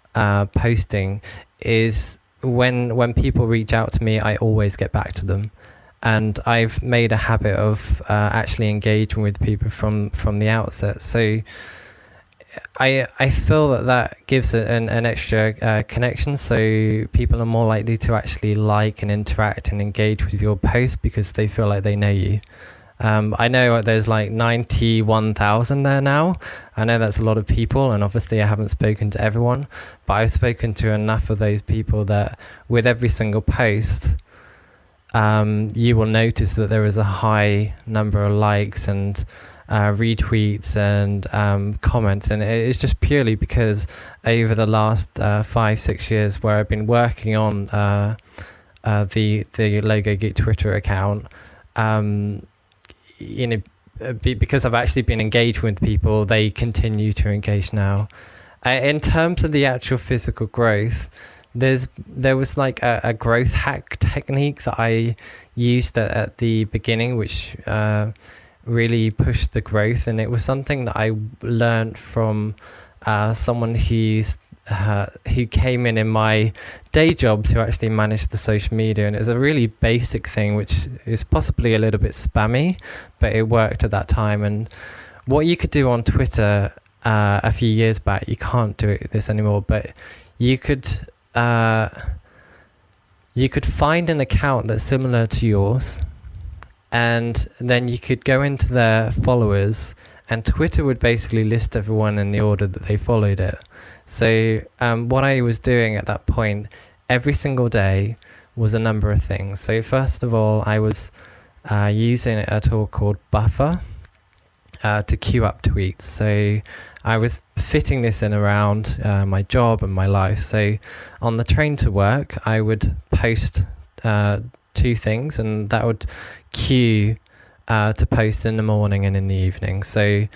S3: posting is, when people reach out to me, I always get back to them, and I've made a habit of actually engaging with people from the outset. So I feel that gives an extra connection, so people are more likely to actually like and interact and engage with your post because they feel like they know you. I know there's like 91,000 there now. I know that's a lot of people, and obviously I haven't spoken to everyone, but I've spoken to enough of those people that with every single post, you will notice that there is a high number of likes and retweets and comments, and it's just purely because over the last 5-6 years where I've been working on the Logo Geek Twitter account, because I've actually been engaged with people, they continue to engage now. In terms of the actual physical growth, there was like a growth hack technique that I used at the beginning, which really pushed the growth, and it was something that I learned from someone who came in my day job to actually manage the social media, and it's a really basic thing which is possibly a little bit spammy, but it worked at that time. And what you could do on Twitter a few years back, you can't do this anymore, but you could find an account that's similar to yours, and then you could go into their followers, and Twitter would basically list everyone in the order that they followed it. So what I was doing at that point every single day was a number of things. So first of all, I was using a tool called Buffer, to queue up tweets. So I was fitting this in around my job and my life. So on the train to work, I would post 2 things, and that would queue to post in the morning and in the evening. So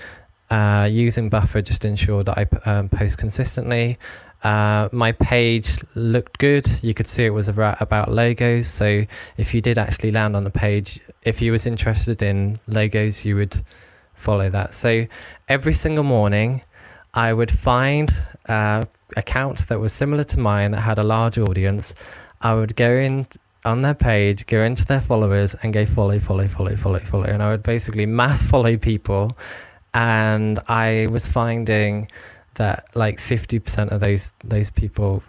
S3: using Buffer just ensured that I post consistently. My page looked good. You could see it was about logos. So if you did actually land on the page, if you was interested in logos, you would follow that. So every single morning, I would find an account that was similar to mine that had a large audience. I would go in on their page, go into their followers, and go follow. And I would basically mass follow people. And I was finding that like 50% of those people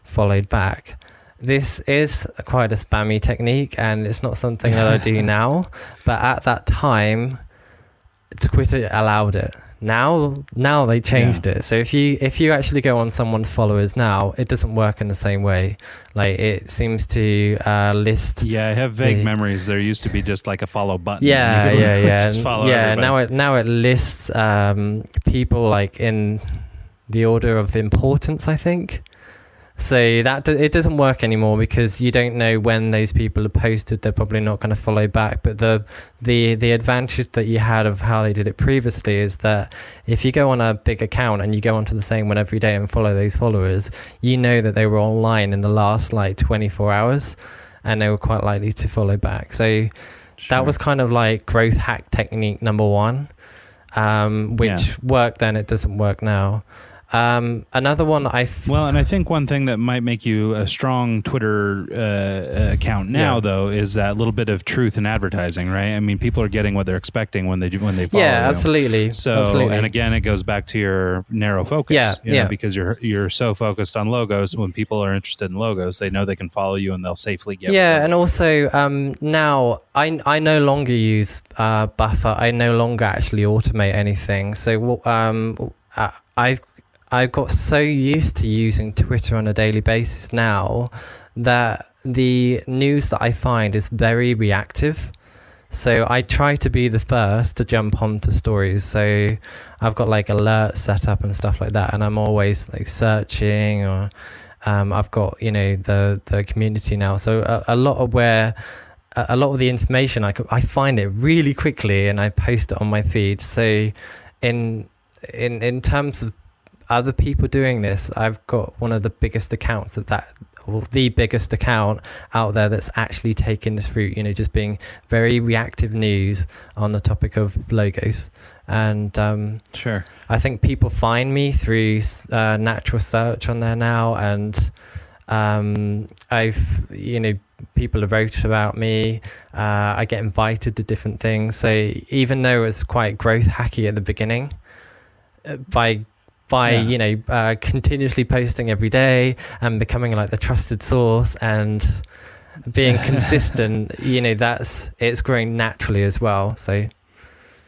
S3: followed back. This is quite a spammy technique, and it's not something that I do now. But at that time, Twitter allowed it. Now they changed it. So if you actually go on someone's followers now, it doesn't work in the same way. Like it seems to list.
S2: Yeah, I have vague memories. There used to be just like a follow button.
S3: Yeah.
S2: Just follow everybody.
S3: Now it lists people like in the order of importance, I think. So that it doesn't work anymore because you don't know when those people are posted. They're probably not going to follow back. But the advantage that you had of how they did it previously is that if you go on a big account and you go onto the same one every day and follow those followers, you know that they were online in the last like 24 hours and they were quite likely to follow back. So that was kind of like growth hack technique number 1, which worked then. It doesn't work now. Another one
S2: and I think one thing that might make you a strong Twitter account now though is that little bit of truth in advertising, right? I mean, people are getting what they're expecting when they follow you.
S3: Absolutely.
S2: So and again, it goes back to your narrow focus, because you're so focused on logos. When people are interested in logos, they know they can follow you and they'll safely get
S3: and also now I no longer use Buffer. I no longer actually automate anything. So I've got so used to using Twitter on a daily basis now that the news that I find is very reactive. So I try to be the first to jump onto stories. So I've got like alerts set up and stuff like that. And I'm always like searching, or I've got, the community now. So a lot of the information, I find it really quickly and I post it on my feed. So in terms of other people doing this, I've got one of the biggest accounts the biggest account out there that's actually taking this route, just being very reactive news on the topic of logos. And
S2: sure,
S3: I think people find me through natural search on there now, and people have wrote about me. I get invited to different things. So even though it's quite growth hacky at the beginning, by continuously posting every day and becoming like the trusted source and being consistent, it's growing naturally as well. So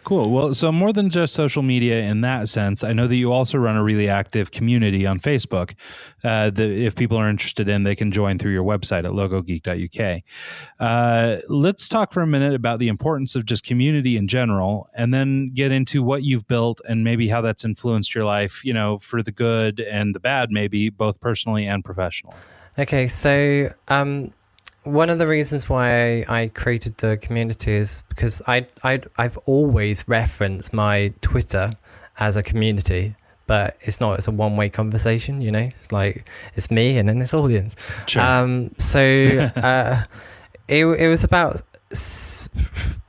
S2: cool. Well, so more than just social media in that sense, I know that you also run a really active community on Facebook that if people are interested in, they can join through your website at logogeek.uk. Let's talk for a minute about the importance of just community in general, and then get into what you've built and maybe how that's influenced your life, for the good and the bad, maybe both personally and professionally.
S3: Okay, so one of the reasons why I created the community is because I've always referenced my Twitter as a community, but it's not. It's a one-way conversation, It's like it's me and then this audience.
S2: Sure.
S3: It was about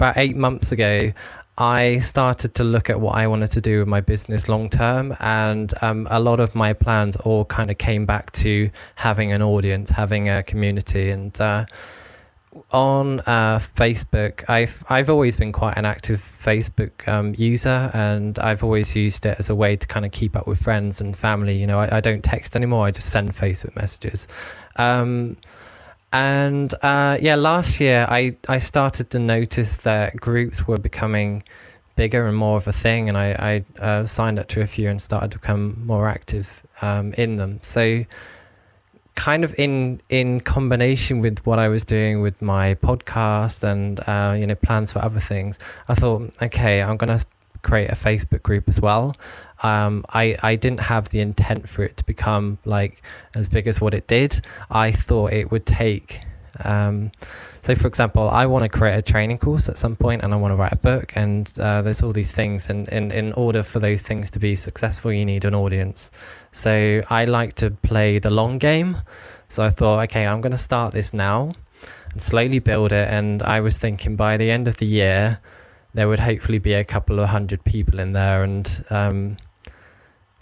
S3: 8 months ago. I started to look at what I wanted to do with my business long term, and a lot of my plans all kind of came back to having an audience, having a community. And on Facebook, I've always been quite an active Facebook user, and I've always used it as a way to kind of keep up with friends and family. I don't text anymore. I just send Facebook messages. Last year I started to notice that groups were becoming bigger and more of a thing, and I signed up to a few and started to become more active in them. So kind of in combination with what I was doing with my podcast and plans for other things, I thought, okay, I'm gonna create a Facebook group as well. I didn't have the intent for it to become like as big as what it did. I thought it would take, so for example, I want to create a training course at some point, and I want to write a book, and there's all these things, and in order for those things to be successful, you need an audience. So I like to play the long game. So I thought, okay, I'm going to start this now and slowly build it. And I was thinking by the end of the year, there would hopefully be a couple of 100 people in there, and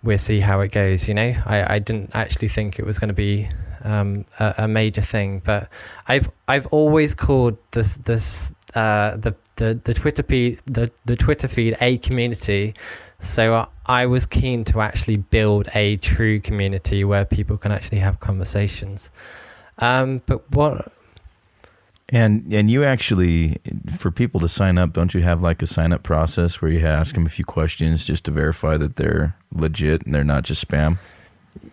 S3: we'll see how it goes. You know, I didn't actually think it was going to be a major thing, but I've always called the Twitter feed a community. So I was keen to actually build a true community where people can actually have conversations. But what?
S4: And you actually, for people to sign up, don't you have like a sign up process where you ask them a few questions just to verify that they're legit and they're not just spam?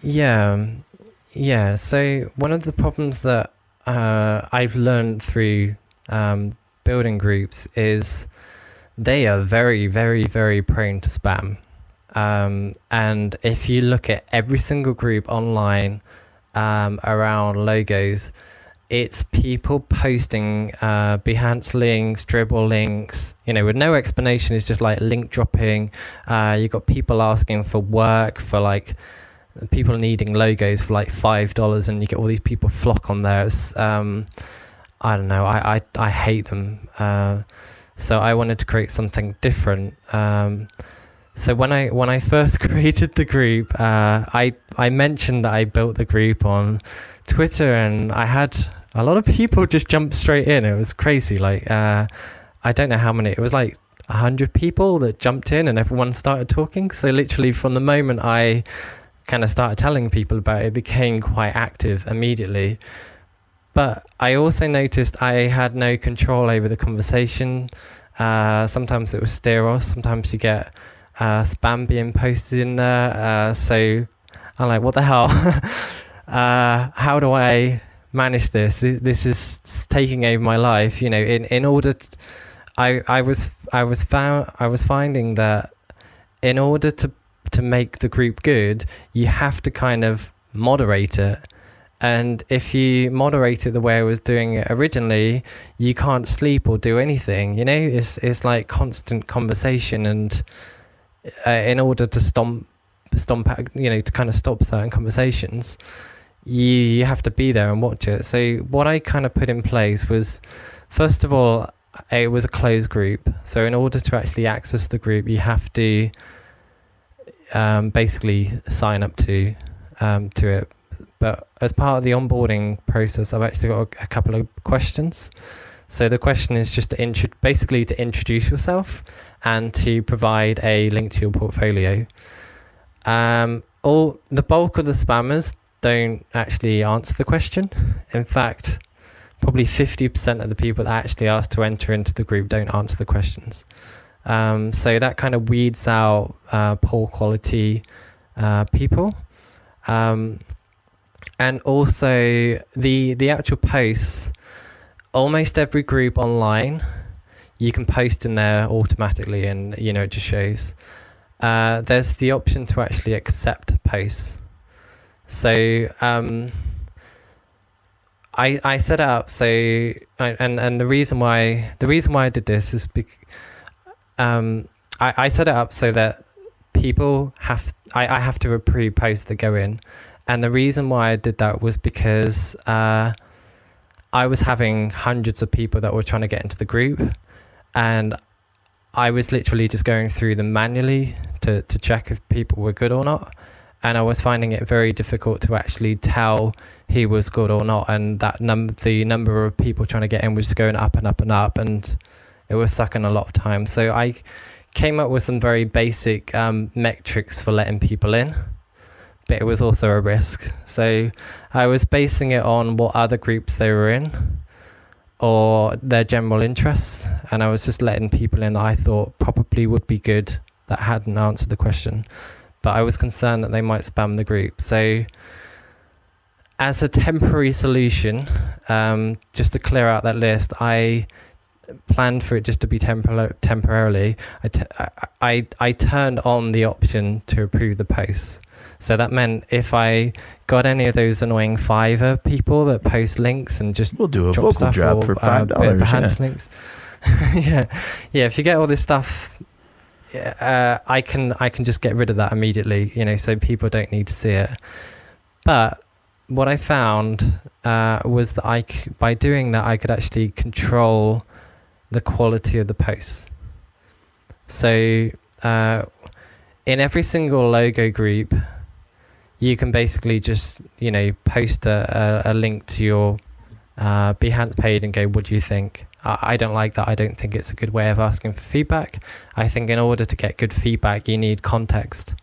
S3: Yeah. So one of the problems that I've learned through building groups is they are very, very, very prone to spam. And if you look at every single group online around logos, it's people posting Behance links, Dribble links, with no explanation. It's just like link dropping. You've got people asking for work, for like people needing logos for like $5, and you get all these people flock on there. It's, I don't know. I hate them. So I wanted to create something different. So when I first created the group, I mentioned that I built the group on Twitter, and I had a lot of people just jump straight in. It was crazy. Like I don't know how many. It was like 100 people that jumped in, and everyone started talking. So literally from the moment I kind of started telling people about it, became quite active immediately. But I also noticed I had no control over the conversation. Sometimes it was steros. Sometimes you get spam being posted in there. So I'm like, what the hell? How do I manage this? This is taking over my life. In order to, I was finding that in order to make the group good, you have to kind of moderate it. And if you moderate it the way I was doing it originally, you can't sleep or do anything. It's like constant conversation, and in order to stomp out, to kind of stop certain conversations, you have to be there and watch it. So what I kind of put in place was, first of all, it was a closed group. So in order to actually access the group, you have to basically sign up to it. But as part of the onboarding process, I've actually got a couple of questions. So the question is just to introduce yourself and to provide a link to your portfolio. The bulk of the spammers don't actually answer the question. In fact, probably 50% of the people that actually ask to enter into the group don't answer the questions. So that kind of weeds out poor quality people. And also the actual posts, almost every group online, you can post in there automatically, and it just shows. There's the option to actually accept posts. So I set it up so, and the reason why I did this is I set it up so that people I have to approve posts that go in. And the reason why I did that was because I was having hundreds of people that were trying to get into the group, and I was literally just going through them manually to check if people were good or not. And I was finding it very difficult to actually tell who was good or not. And that the number of people trying to get in was going up and up and up, and it was sucking a lot of time. So I came up with some very basic metrics for letting people in. But it was also a risk. So I was basing it on what other groups they were in or their general interests. And I was just letting people in that I thought probably would be good that hadn't answered the question. But I was concerned that they might spam the group. So as a temporary solution, just to clear out that list, I planned for it just to be temporarily, I turned on the option to approve the posts. So that meant if I got any of those annoying Fiverr people that post links and just
S4: we'll do a vocal drop for $5.
S3: Links. yeah. If you get all this stuff, I can just get rid of that immediately. So people don't need to see it. But what I found was that by doing that, I could actually control the quality of the posts. So in every single logo group, you can basically just post a link to your Behance page and go, what do you think? I don't like that. I don't think it's a good way of asking for feedback. I think in order to get good feedback, you need context.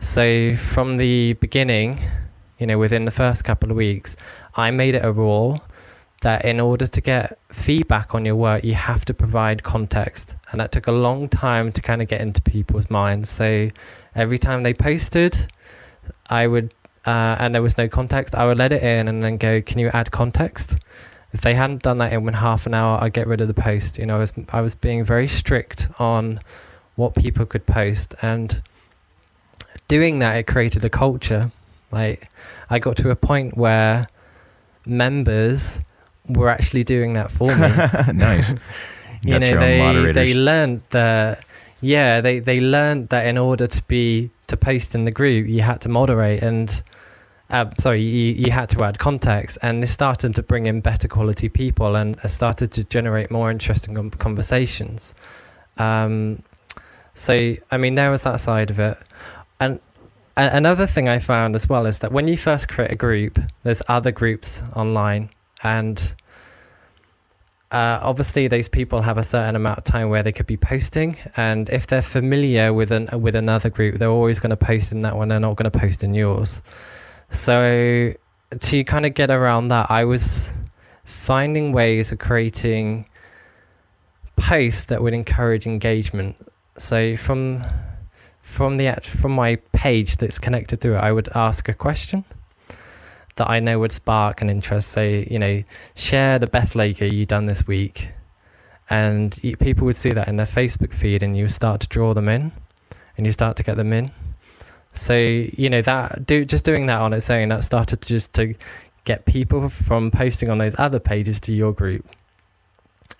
S3: So from the beginning, within the first couple of weeks, I made it a rule that in order to get feedback on your work, you have to provide context. And that took a long time to kind of get into people's minds. So every time they posted, I would, and there was no context, I would let it in and then go, can you add context? If they hadn't done that in half an hour, I'd get rid of the post. I was being very strict on what people could post. And doing that, it created a culture. Like, I got to a point where members were actually doing that for me.
S4: Nice.
S3: They learned that. Yeah, they learned that in order to post in the group, you had to moderate and you had to add context, and this started to bring in better quality people and started to generate more interesting conversations. There was that side of it. And another thing I found as well is that when you first create a group, there's other groups online, and obviously those people have a certain amount of time where they could be posting, and if they're familiar with another group, they're always going to post in that one. They're not going to post in yours. So to kind of get around that, I was finding ways of creating posts that would encourage engagement. So from my page that's connected to it, I would ask a question that I know would spark an interest. Say, share the best logo you've done this week, and people would see that in their Facebook feed, and you start to draw them in, and you start to get them in. So just doing that on its own, that started just to get people from posting on those other pages to your group.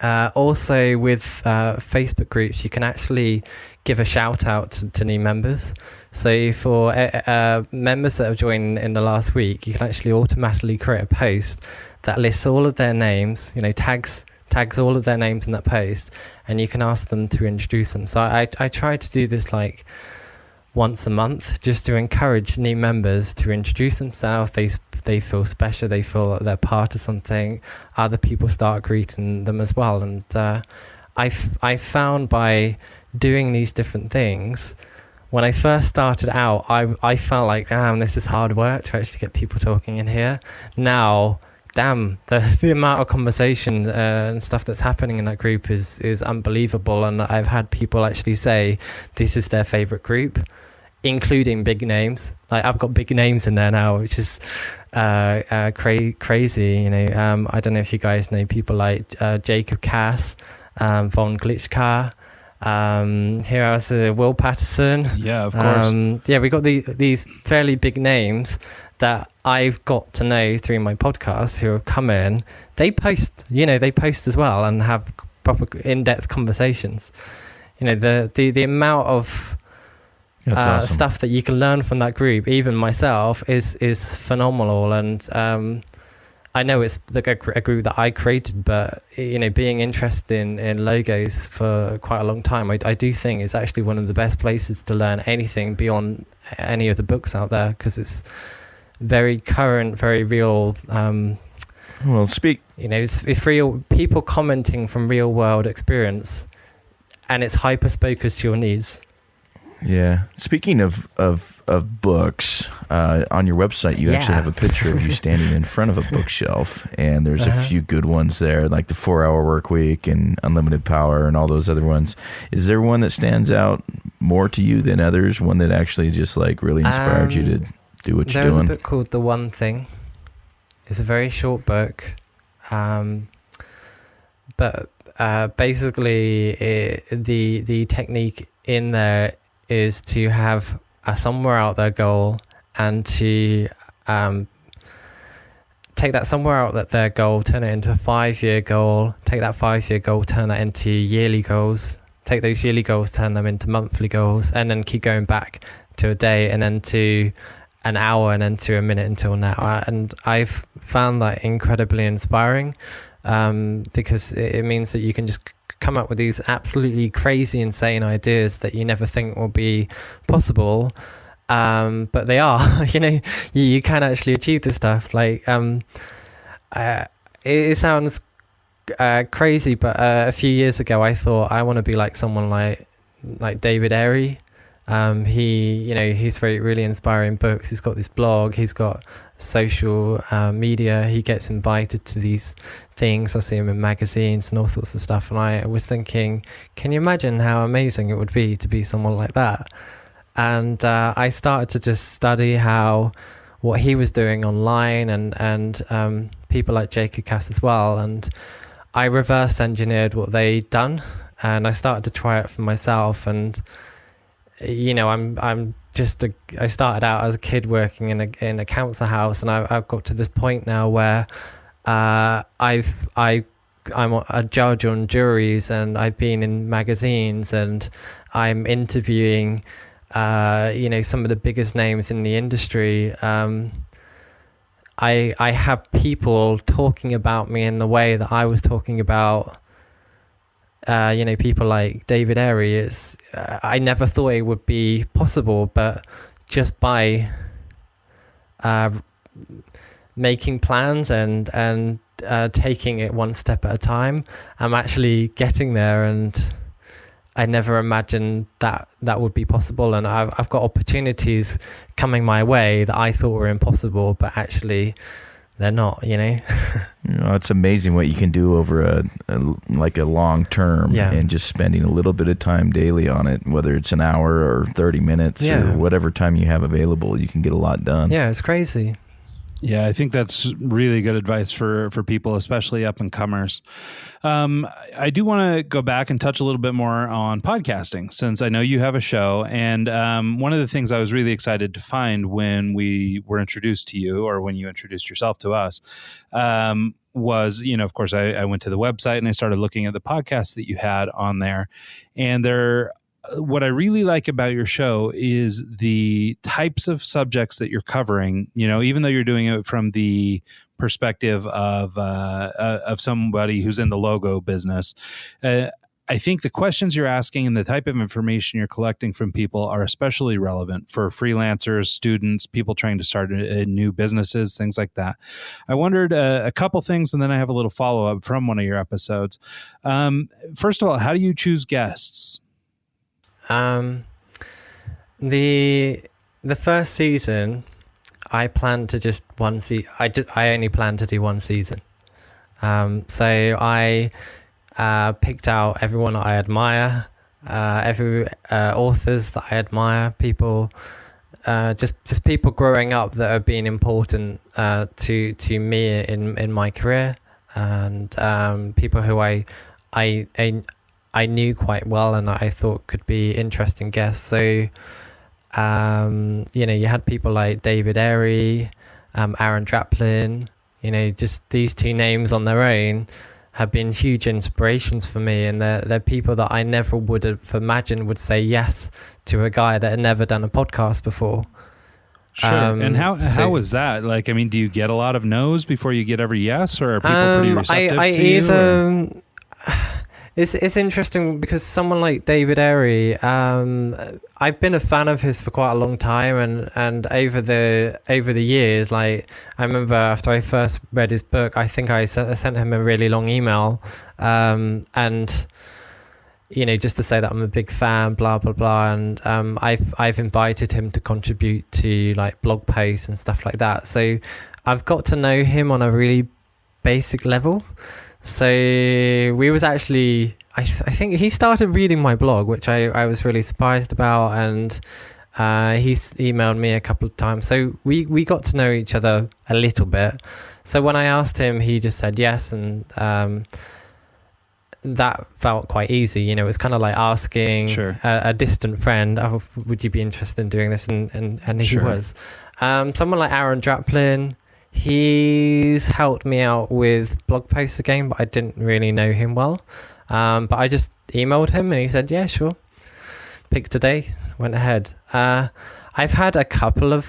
S3: Also with Facebook groups, you can actually give a shout out to new members. So for members that have joined in the last week, you can actually automatically create a post that lists all of their names, tags all of their names in that post, and you can ask them to introduce them. So I try to do this like once a month, just to encourage new members to introduce themselves. They feel special, they feel like they're part of something. Other people start greeting them as well. And I found by doing these different things, when I first started out, I felt like, damn, this is hard work to actually get people talking in here. Now, damn, the amount of conversation and stuff that's happening in that group is unbelievable. And I've had people actually say this is their favorite group, including big names. Like, I've got big names in there now, which is crazy. I don't know if you guys know people like Jacob Cass, Von Glitchcar. Here I was Will Patterson.
S2: Yeah, of course.
S3: We got these fairly big names that I've got to know through my podcast who have come in. They post as well and have proper in-depth conversations. The amount of awesome stuff that you can learn from that group, even myself, is phenomenal. And I know it's a group that I created, but being interested in logos for quite a long time, I do think it's actually one of the best places to learn anything beyond any of the books out there, because it's very current, very real. It's real people commenting from real world experience, and it's hyper focused to your needs.
S4: Yeah. Speaking of books, on your website, you actually have a picture of you standing in front of a bookshelf, and there's a few good ones there, like the 4-Hour Workweek and Unlimited Power and all those other ones. Is there one that stands out more to you than others? One that actually just like really inspired you to do what you're doing?
S3: There's a book called The One Thing. It's a very short book. basically the technique in there is to have a somewhere out there goal, and to take that somewhere out there goal, turn it into a 5-year goal, take that 5-year goal, turn that into yearly goals, take those yearly goals, turn them into monthly goals, and then keep going back to a day, and then to an hour, and then to a minute, until now. And I've found that incredibly inspiring, because it means that you can just come up with these absolutely crazy, insane ideas that you never think will be possible. But they are, you can actually achieve this stuff. Like, it sounds crazy, but a few years ago, I thought I want to be like someone like David Airey. He's really inspiring books. He's got this blog. He's got social media. He gets invited to these things. I see him in magazines and all sorts of stuff. And I was thinking, can you imagine how amazing it would be to be someone like that? And I started to just study what he was doing online, and people like Jacob Cass as well. And I reverse engineered what they'd done, and I started to try it for myself. And I started out as a kid working in a council house, and I've got to this point now where I'm a judge on juries, and I've been in magazines, and I'm interviewing some of the biggest names in the industry. I have people talking about me in the way that I was talking about people like David Airey. I never thought it would be possible, but just by making plans and taking it one step at a time, I'm actually getting there. And I never imagined that would be possible, and I've got opportunities coming my way that I thought were impossible, but actually they're not.
S4: It's amazing what you can do over a long term, and just spending a little bit of time daily on it, whether it's an hour or 30 minutes or whatever time you have available, you can get a lot done.
S3: Yeah, it's crazy.
S2: Yeah, I think that's really good advice for people, especially up and comers. I do want to go back and touch a little bit more on podcasting, since I know you have a show. And one of the things I was really excited to find when we were introduced to you, or when you introduced yourself to us, was, of course, I went to the website and I started looking at the podcasts that you had on there. And what I really like about your show is the types of subjects that you're covering, even though you're doing it from the perspective of somebody who's in the logo business. I think the questions you're asking and the type of information you're collecting from people are especially relevant for freelancers, students, people trying to start new businesses, things like that. I wondered a couple things, and then I have a little follow-up from one of your episodes. First of all, how do you choose guests?
S3: The first season, I planned to just one season. I only planned to do one season. So I picked out everyone that I admire, every authors that I admire, people, just people growing up that have been important to me in my career, and people who I knew quite well and I thought could be interesting guests. So, you had people like David Airey, Aaron Draplin, just these two names on their own have been huge inspirations for me. And they're people that I never would have imagined would say yes to a guy that had never done a podcast before.
S2: Sure. And how was that? Like, I mean, do you get a lot of no's before you get every yes, or are people pretty receptive to you?
S3: It's interesting because someone like David Airey, I've been a fan of his for quite a long time, and over the years, like I remember after I first read his book, I think I sent him a really long email, and just to say that I'm a big fan, blah blah blah, and I've invited him to contribute to like blog posts and stuff like that. So I've got to know him on a really basic level. So we was actually, I think he started reading my blog, which I was really surprised about, and he's emailed me a couple of times. So we got to know each other a little bit. So when I asked him, he just said yes, and that felt quite easy. You know, it's kind of like asking a distant friend, "Oh, would you be interested in doing this?" And he was. Someone like Aaron Draplin, he's helped me out with blog posts again, but I didn't really know him well. But I just emailed him and he said, "Yeah, sure. Pick today." Went ahead. I've had a couple of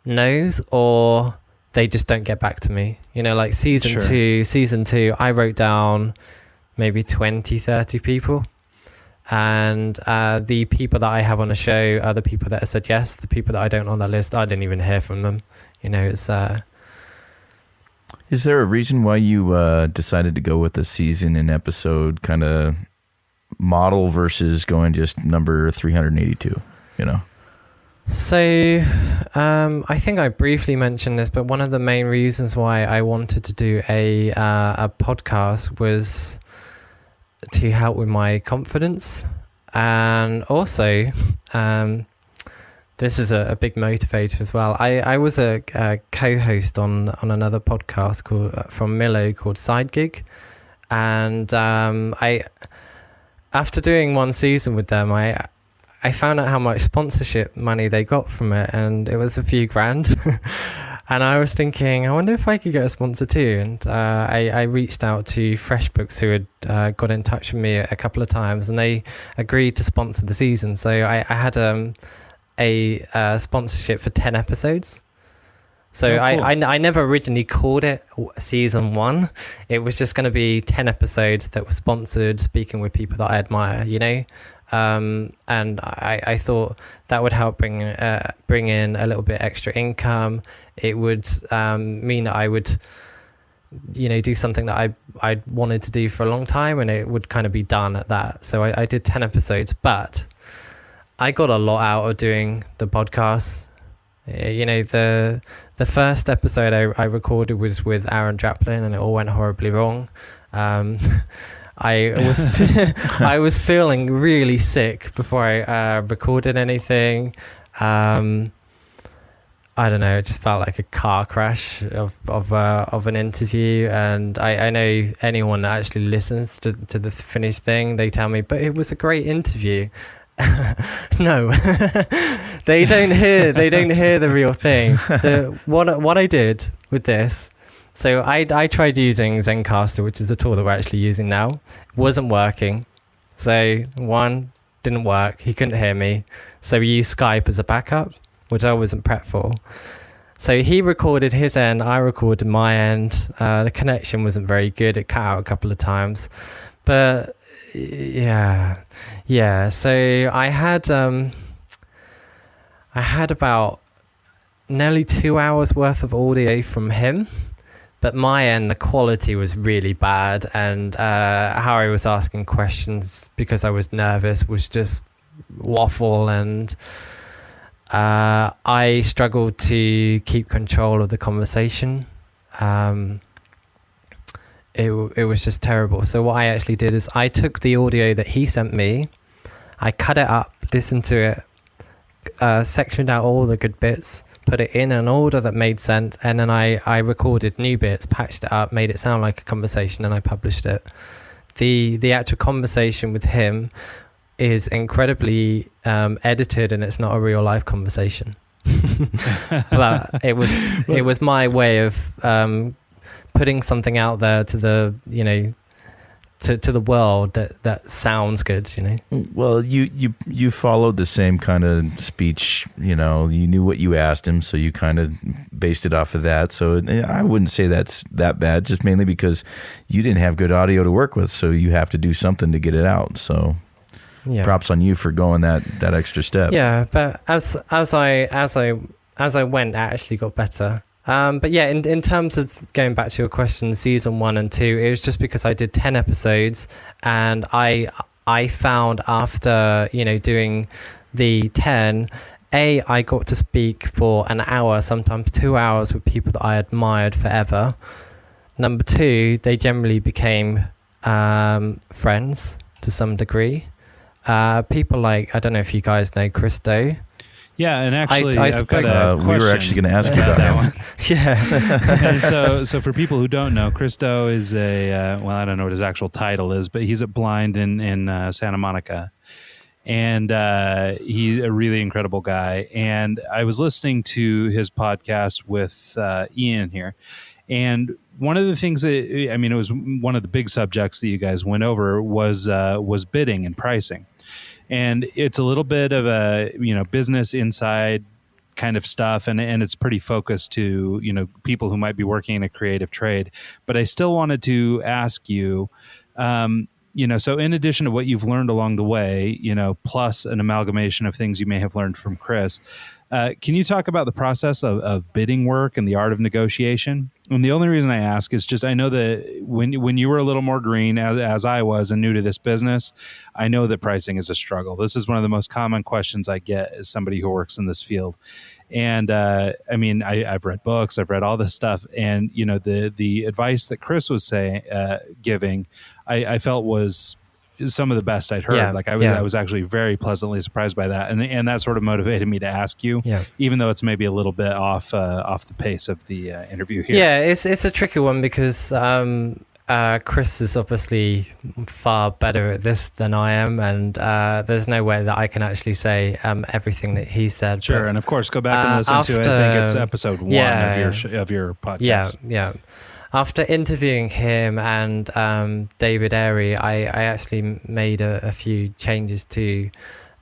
S3: no's, or they just don't get back to me. You know, like season two, I wrote down maybe 20, 30 people. And the people that I have on the show are the people that have said yes. The people that I don't on that list, I didn't even hear from them. You know, it's...
S4: Is there a reason why you decided to go with the season and episode kind of model versus going just number 382, you know?
S3: So I think I briefly mentioned this, but one of the main reasons why I wanted to do a podcast was to help with my confidence. And also, this is a big motivator as well. I was a co-host on another podcast from Milo called Side Gig. And after doing one season with them, I found out how much sponsorship money they got from it, and it was a few grand. And I was thinking, I wonder if I could get a sponsor too. And I reached out to FreshBooks, who had got in touch with me a couple of times, and they agreed to sponsor the season. So I had a sponsorship for 10 episodes. So cool. I never originally called it season 1. It was just going to be 10 episodes that were sponsored, speaking with people that I admire, you know. And I thought that would help bring in a little bit extra income. It would mean that I would, you know, do something that I wanted to do for a long time, and it would kind of be done at that. So I did 10 episodes, but I got a lot out of doing the podcast. You know, the first episode I recorded was with Aaron Draplin, and it all went horribly wrong. I was feeling really sick before I recorded anything. I don't know, it just felt like a car crash of an interview. And I know anyone that actually listens to the finished thing, they tell me, but it was a great interview. No, they don't hear the real thing. What I did with this. So I tried using Zencaster, which is the tool that we're actually using now. It wasn't working. So one, didn't work. He couldn't hear me. So we used Skype as a backup, which I wasn't prepped for. So he recorded his end, I recorded my end. The connection wasn't very good. It cut out a couple of times. But yeah. So I had about nearly 2 hours worth of audio from him. But my end, the quality was really bad, and how I was asking questions because I was nervous was just waffle, and I struggled to keep control of the conversation. It was just terrible. So what I actually did is I took the audio that he sent me, I cut it up, listened to it, sectioned out all the good bits, put it in an order that made sense, and then I recorded new bits, patched it up, made it sound like a conversation, and I published it. The actual conversation with him is incredibly edited, and it's not a real life conversation. But it was my way of putting something out there to the, you know, to the world that sounds good, you know.
S4: Well, you followed the same kind of speech, you know. You knew what you asked him, so you kind of based it off of that. So I wouldn't say that's that bad, just mainly because you didn't have good audio to work with, so you have to do something to get it out. So yeah, props on you for going that extra step.
S3: Yeah, but as I went, it actually got better. But yeah, in terms of going back to your question, season 1 and 2, it was just because I did 10 episodes, and I found after, you know, doing the 10, I got to speak for an hour, sometimes 2 hours, with people that I admired forever. Number 2, they generally became friends to some degree. People like, I don't know if you guys know Christo.
S2: Yeah, and actually, I've got a
S4: we were actually going to ask you about
S2: that one.
S3: Yeah.
S2: And so for people who don't know, Christo is I don't know what his actual title is, but he's at Blind in Santa Monica. And he's a really incredible guy. And I was listening to his podcast with Ian here. And one of the things it was one of the big subjects that you guys went over was bidding and pricing. And it's a little bit of a, business inside kind of stuff. And it's pretty focused to, people who might be working in a creative trade. But I still wanted to ask you, so in addition to what you've learned along the way, plus an amalgamation of things you may have learned from Chris, can you talk about the process of bidding work and the art of negotiation? And the only reason I ask is just I know that when you were a little more green, as I was, and new to this business, I know that pricing is a struggle. This is one of the most common questions I get as somebody who works in this field. And I've read books, I've read all this stuff, and the advice that Chris was giving, I felt was some of the best I'd heard.
S3: Yeah,
S2: I was actually very pleasantly surprised by that, and that sort of motivated me to ask you, even though it's maybe a little bit off the pace of the interview here.
S3: Yeah, it's a tricky one because Chris is obviously far better at this than I am, and there's no way that I can actually say everything that he said.
S2: Sure, and of course, go back and listen to it. I think it's episode 1 of your podcast.
S3: Yeah. After interviewing him and David Airy, I actually made a few changes to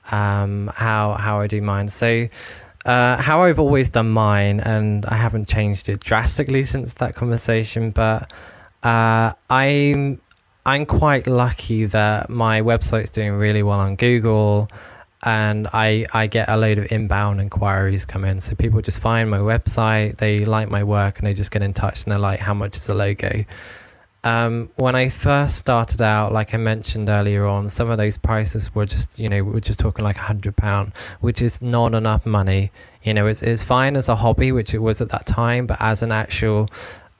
S3: how I do mine. So how I've always done mine, and I haven't changed it drastically since that conversation, but I'm quite lucky that my website's doing really well on Google, and I get a load of inbound inquiries come in. So people just find my website, they like my work, and they just get in touch and they're like, how much is a logo? When I first started out, like I mentioned earlier on, some of those prices were just, we're just talking like £100, which is not enough money. It's fine as a hobby, which it was at that time, but as an actual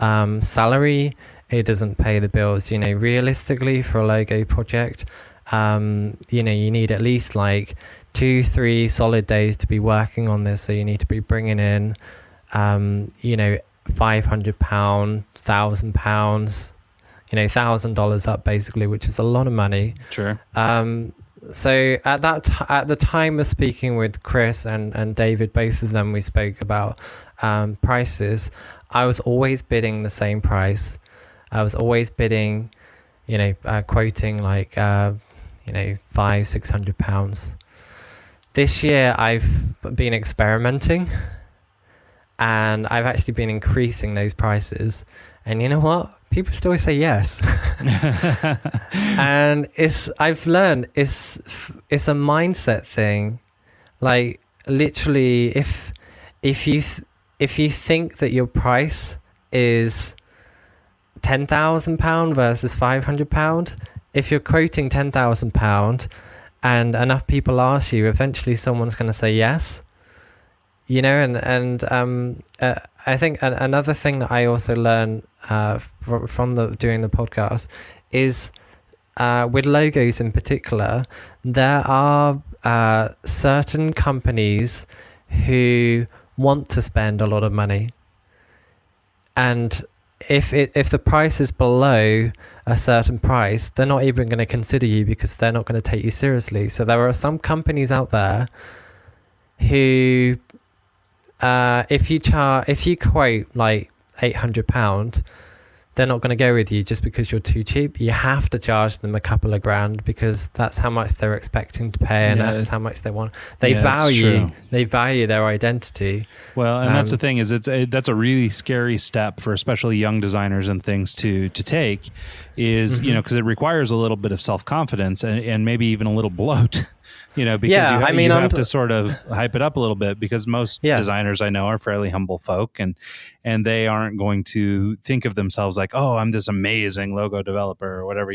S3: salary, it doesn't pay the bills. Realistically for a logo project, you need at least like 2-3 solid days to be working on this. So you need to be bringing in, £500, £1,000, $1,000 up basically, which is a lot of money.
S2: Sure.
S3: So at the time of speaking with Chris and David, both of them, we spoke about prices. I was always bidding the same price. I was always bidding, quoting like, £500-600. This year I've been experimenting, and I've actually been increasing those prices. And you know what? People still say yes. And I've learned it's a mindset thing. Like literally, if you think that your price is £10,000 versus £500, if you're quoting £10,000 and enough people ask you, eventually someone's going to say yes. I think another thing that I also learned from doing the podcast is with logos in particular, there are certain companies who want to spend a lot of money, and if the price is below a certain price, they're not even going to consider you because they're not going to take you seriously. So there are some companies out there who, if you quote like £800, they're not going to go with you just because you're too cheap. You have to charge them a couple of grand because that's how much they're expecting to pay, and that's how much they want. They value their identity.
S2: Well, and that's the thing is that's a really scary step for especially young designers and things to take is, because it requires a little bit of self-confidence and maybe even a little bloat. Because you have to sort of hype it up a little bit, because most designers I know are fairly humble folk, and they aren't going to think of themselves like, oh, I'm this amazing logo developer or whatever,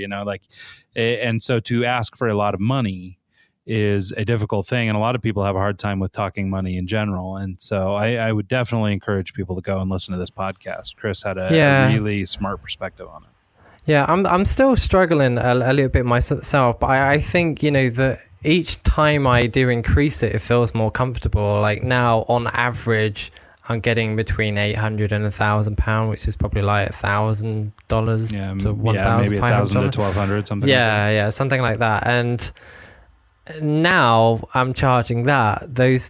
S2: and so to ask for a lot of money is a difficult thing, and a lot of people have a hard time with talking money in general. And so I would definitely encourage people to go and listen to this podcast. Chris had a really smart perspective on it.
S3: Yeah, I'm still struggling a little bit myself, but I think that each time I do increase it, it feels more comfortable. Like now, on average, I'm getting between £800 and £1,000, which is probably like $1,000 to $1,500.
S2: Maybe $1,000 to $1,200, something.
S3: Yeah, something like that. And now I'm charging that. Those,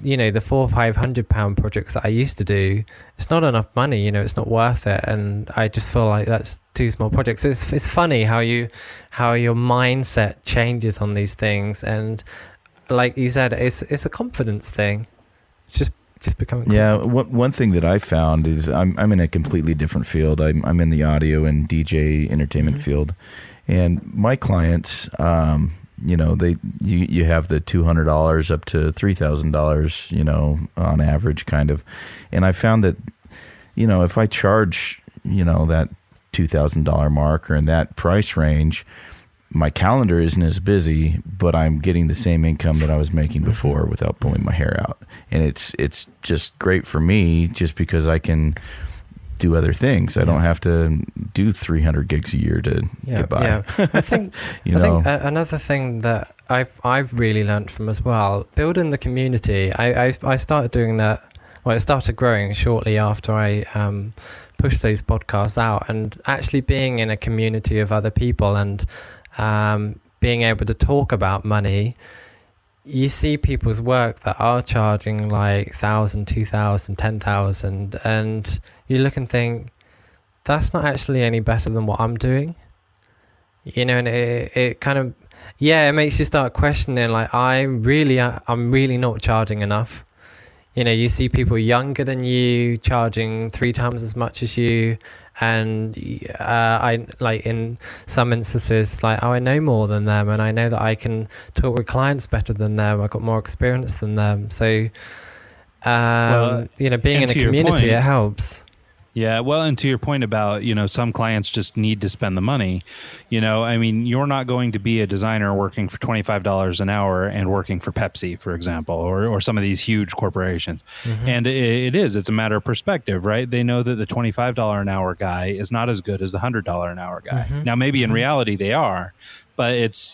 S3: the £400 or £500 projects that I used to do, it's not enough money. It's not worth it, and I just feel like that's too small projects. It's funny how your mindset changes on these things, and like you said, it's a confidence thing. Just becoming confident.
S4: One thing that I found is I'm in a completely different field. I'm in the audio and DJ entertainment field, and my clients, you have the $200 up to $3,000, on average, kind of, and I found that, if I charge, that $2,000 mark or in that price range, my calendar isn't as busy, but I'm getting the same income that I was making before without pulling my hair out. And it's just great for me just because I can do other things. I don't have to do 300 gigs a year to get by. Yeah.
S3: I think another thing that I've really learned from as well, building the community. I started doing that. Well, it started growing shortly after I pushed those podcasts out, and actually being in a community of other people and being able to talk about money. You see people's work that are charging like 1,000, 2,000, 10,000, and you look and think, that's not actually any better than what I'm doing. And it kind of, it makes you start questioning, like, I'm really not charging enough. You see people younger than you charging 3 times as much as you, and I, like, in some instances, like, I know more than them, and I know that I can talk with clients better than them. I've got more experience than them. So, being in a community, it helps.
S2: Yeah, well, and to your point about, some clients just need to spend the money. You're not going to be a designer working for $25 an hour and working for Pepsi, for example, or some of these huge corporations. Mm-hmm. And it's a matter of perspective, right? They know that the $25 an hour guy is not as good as the $100 an hour guy. Mm-hmm. Now, maybe in reality they are, but it's,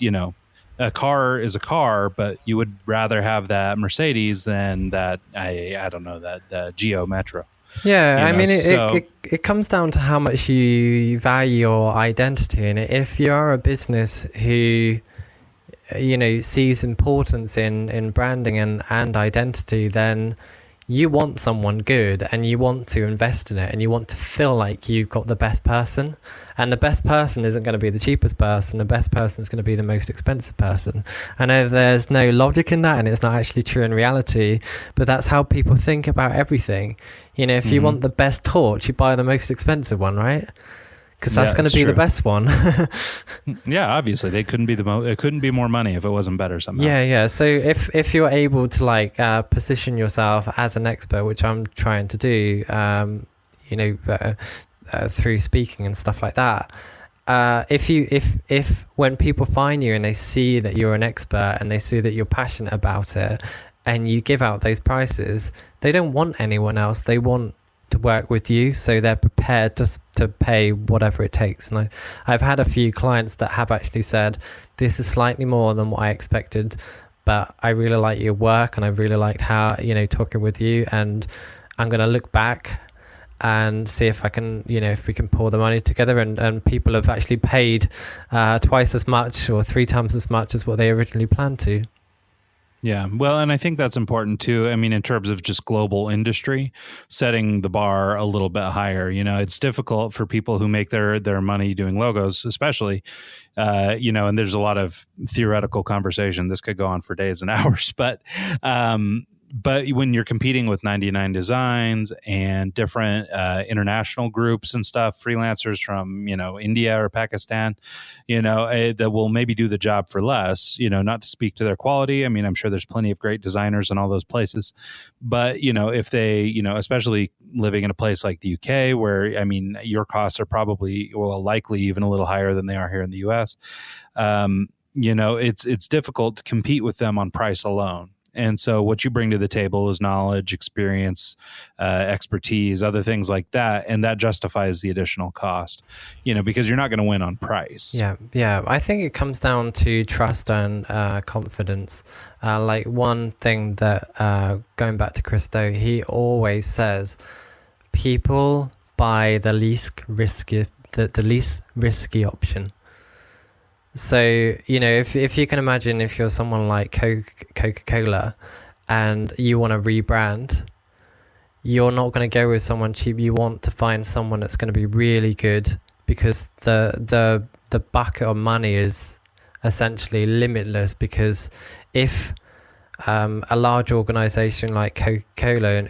S2: a car is a car, but you would rather have that Mercedes than that, that Geo Metro.
S3: Yeah, it comes down to how much you value your identity in it. If you're a business who, sees importance in branding and identity, then you want someone good and you want to invest in it and you want to feel like you've got the best person. And the best person isn't going to be the cheapest person. The best person is going to be the most expensive person. I know there's no logic in that and it's not actually true in reality, but that's how people think about everything. If you want the best torch, you buy the most expensive one, right? Because that's going to be the best one.
S2: Yeah, obviously they couldn't be it couldn't be more money if it wasn't better somehow.
S3: Yeah. So if you're able to position yourself as an expert, which I'm trying to do, through speaking and stuff like that. If when people find you and they see that you're an expert and they see that you're passionate about it, and you give out those prices, they don't want anyone else. They want to work with you, so they're prepared to pay whatever it takes. And I've had a few clients that have actually said, this is slightly more than what I expected, but I really like your work and I really liked how, talking with you, and I'm going to look back and see if I can, if we can pour the money together. And people have actually paid twice as much or 3 times as much as what they originally planned to.
S2: Yeah, well, and I think that's important too. In terms of just global industry, setting the bar a little bit higher. It's difficult for people who make their money doing logos, especially, and there's a lot of theoretical conversation. This could go on for days and hours, but when you're competing with 99 Designs and different international groups and stuff, freelancers from, India or Pakistan, that will maybe do the job for less, not to speak to their quality. I'm sure there's plenty of great designers in all those places. But, if they, especially living in a place like the UK where, your costs are probably, likely even a little higher than they are here in the US, it's difficult to compete with them on price alone. And so what you bring to the table is knowledge, experience, expertise, other things like that. And that justifies the additional cost, because you're not going to win on price.
S3: Yeah. I think it comes down to trust and confidence. Like one thing that, going back to Christo, he always says, people buy the least risky option. So, if you can imagine, if you're someone like Coca-Cola and you want to rebrand, you're not going to go with someone cheap. You want to find someone that's going to be really good, because the bucket of money is essentially limitless. Because if a large organization like Coca-Cola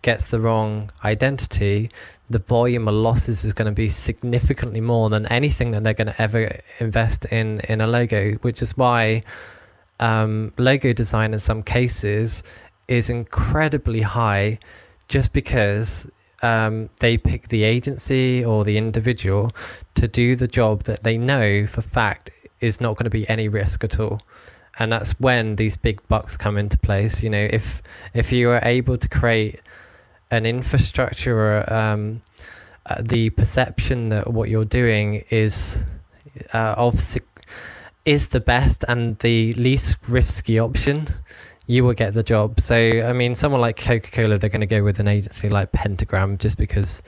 S3: gets the wrong identity, the volume of losses is going to be significantly more than anything that they're going to ever invest in a logo, which is why logo design in some cases is incredibly high, just because they pick the agency or the individual to do the job that they know for fact is not going to be any risk at all. And that's when these big bucks come into place. If you are able to create an infrastructure or the perception that what you're doing is the best and the least risky option, you will get the job. So, I mean, someone like Coca-Cola, they're going to go with an agency like Pentagram just because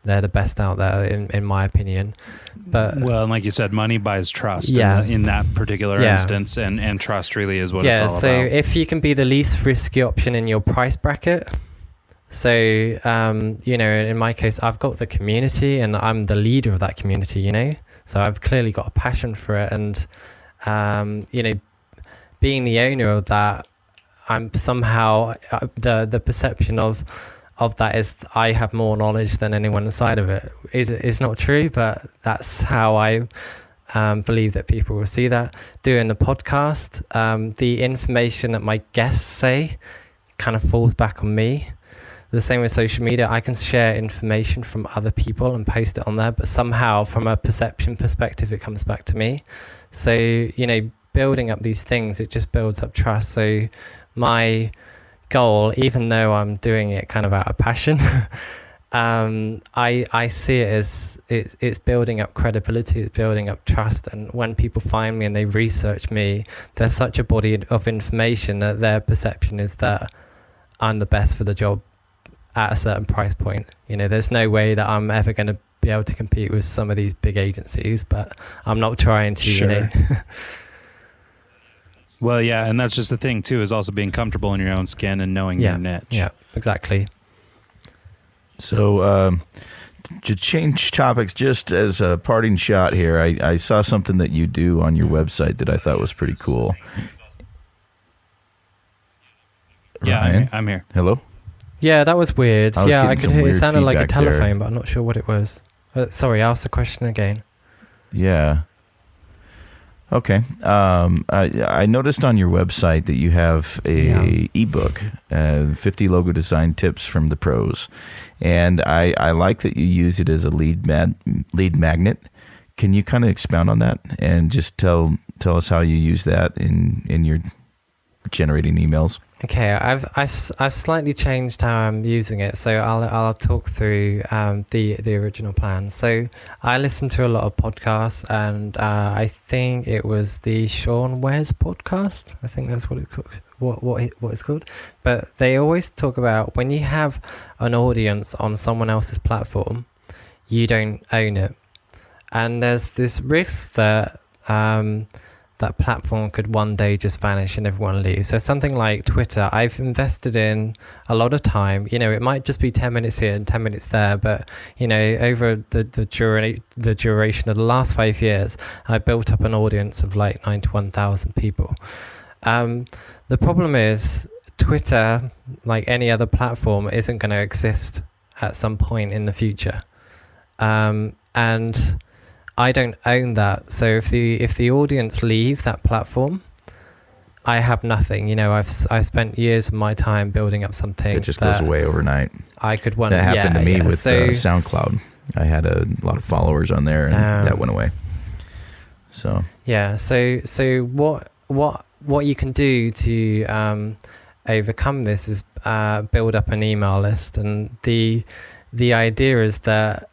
S3: they're the best out there, in my opinion. But
S2: and like you said, money buys trust in that particular instance, and trust really is what it's all about.
S3: So if you can be the least risky option in your price bracket, so, in my case, I've got the community and I'm the leader of that community, so I've clearly got a passion for it. And, being the owner of that, I'm somehow the perception of that is I have more knowledge than anyone inside of it. It's not true, but that's how I believe that people will see that. Doing the podcast, the information that my guests say kind of falls back on me. The same with social media. I can share information from other people and post it on there, but somehow from a perception perspective, it comes back to me. So, building up these things, it just builds up trust. So my goal, even though I'm doing it kind of out of passion, I see it as it's building up credibility, it's building up trust. And when people find me and they research me, there's such a body of information that their perception is that I'm the best for the job at a certain price point. There's no way that I'm ever going to be able to compete with some of these big agencies, but I'm not trying to.
S2: Sure. Well, yeah, and that's just the thing too, is also being comfortable in your own skin and knowing your niche.
S3: Yeah, exactly.
S4: So to change topics, just as a parting shot here, I saw something that you do on your website that I thought was pretty cool.
S2: Yeah, I'm here.
S4: Hello?
S3: Yeah, that was weird. I could hear it sounded like a telephone,
S4: there.
S3: but I'm not sure what it was. Sorry, ask the question again.
S4: Yeah. Okay. I noticed on your website that you have a ebook, 50 logo design tips from the pros, and I like that you use it as a lead magnet. Can you kind of expound on that and just tell us how you use that in your generating emails?
S3: Okay, I've slightly changed how I'm using it, so I'll talk through the original plan. So I listen to a lot of podcasts, and I think it was the Sean Ware's podcast. I think that's what it's called. But they always talk about when you have an audience on someone else's platform, you don't own it, and there's this risk that that platform could one day just vanish and everyone leaves. So something like Twitter, I've invested in a lot of time. It might just be 10 minutes here and 10 minutes there, but over the duration of the last 5 years, I built up an audience of like 91,000 people. The problem is Twitter, like any other platform, isn't going to exist at some point in the future, and I don't own that. So if the audience leave that platform, I have nothing. I've spent years of my time building up something.
S4: It just goes away overnight.
S3: I could
S4: That happened to me with SoundCloud. I had a lot of followers on there, and that went away. So
S3: yeah. So what what you can do to overcome this is build up an email list, and the idea is that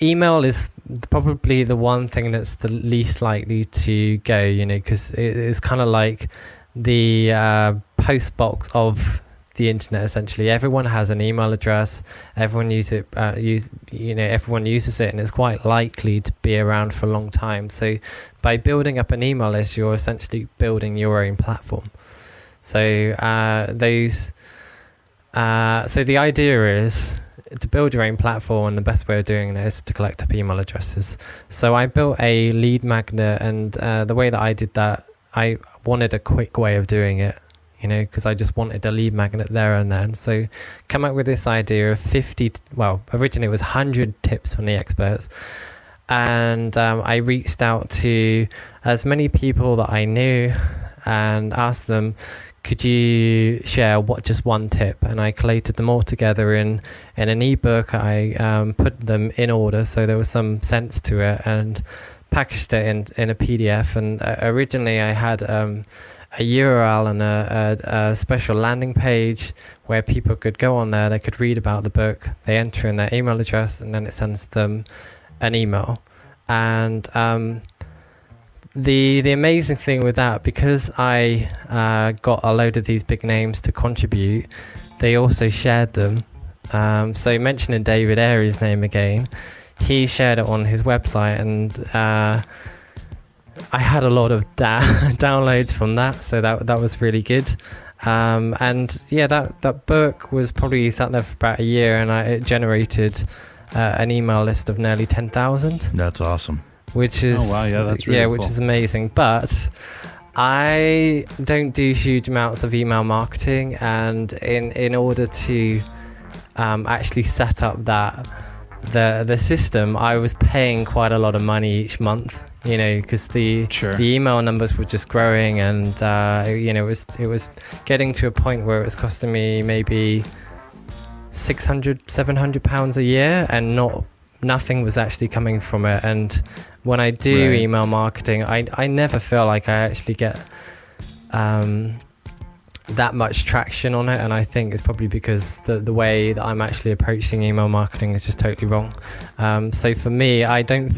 S3: email is probably the one thing that's the least likely to go, you know, because it's kind of like the post box of the internet. Essentially, everyone has an email address, everyone uses it, everyone uses it, and it's quite likely to be around for a long time. So by building up an email list, you're essentially building your own platform. So so the idea is to build your own platform, and the best way of doing that is to collect up email addresses. So I built a lead magnet, and the way that I did that, I wanted a quick way of doing it, you know, because I just wanted a lead magnet there and then. So come up with this idea of originally it was 100 tips from the experts. And I reached out to as many people that I knew and asked them, could you share just one tip? And I collated them all together in an ebook. I put them in order so there was some sense to it, and packaged it in a PDF. And originally I had a URL and a special landing page where people could go on there, they could read about the book, they enter in their email address, and then it sends them an email. And the amazing thing with that, because I got a load of these big names to contribute, they also shared them. So mentioning David Aries' name again, he shared it on his website, and I had a lot of downloads from that, so that was really good. And yeah, that book was probably sat there for about a year, and it generated an email list of nearly 10,000.
S4: That's awesome.
S3: Which is
S2: that's really cool.
S3: Which is amazing. But I don't do huge amounts of email marketing, and in order to actually set up the system, I was paying quite a lot of money each month, you know, because the email numbers were just growing, and it was getting to a point where it was costing me maybe £600-700 a year, and nothing was actually coming from it. And when I do email marketing, I never feel like I actually get that much traction on it, and I think it's probably because the way that I'm actually approaching email marketing is just totally wrong. So for me, I don't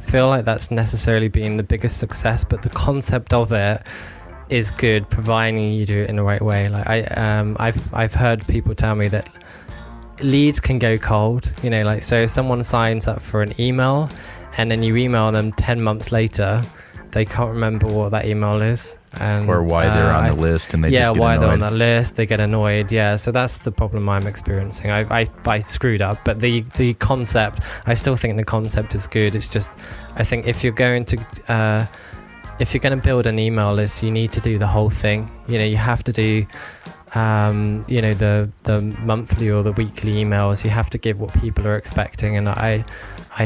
S3: feel like that's necessarily been the biggest success, but the concept of it is good, providing you do it in the right way. Like I've heard people tell me that leads can go cold, you know, like, so if someone signs up for an email and then you email them 10 months later, they can't remember what that email is, and
S4: or why they're on the list, and they just get
S3: why
S4: annoyed.
S3: They're on that list, they get annoyed. So that's the problem I'm experiencing. I screwed up, but the concept, I still think the concept is good. It's just, I think if you're going to build an email list, you need to do the whole thing. You know, you have to do the monthly or the weekly emails. You have to give what people are expecting, and I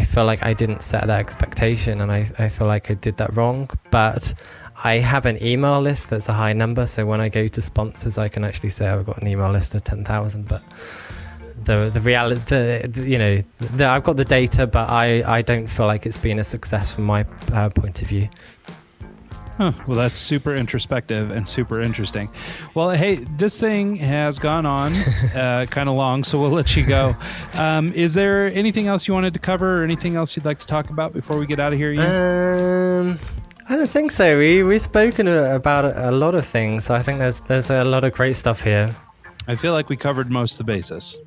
S3: feel like I didn't set that expectation, and I feel like I did that wrong. But I have an email list that's a high number, so when I go to sponsors, I can actually say I've got an email list of 10,000. But the reality, I've got the data, but I don't feel like it's been a success from my point of view.
S2: Huh. Well, that's super introspective and super interesting. Well, hey, this thing has gone on kind of long, so we'll let you go. Is there anything else you wanted to cover, or anything else you'd like to talk about before we get out of here, Ian?
S3: I don't think so. We've spoken about a lot of things, so I think there's a lot of great stuff here.
S2: I feel like we covered most of the bases.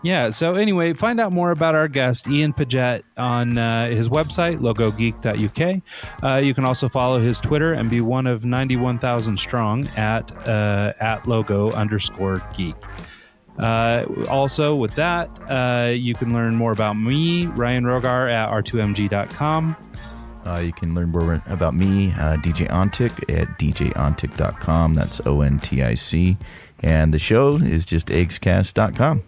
S2: Yeah, so anyway, find out more about our guest, Ian Paget, on his website, logogeek.uk. You can also follow his Twitter and be one of 91,000 strong at @logo_geek. Also, with that, you can learn more about me, Ryan Rogar, at r2mg.com.
S4: You can learn more about me, DJ Ontic, at djontic.com. That's ONTIC. And the show is just eggscast.com.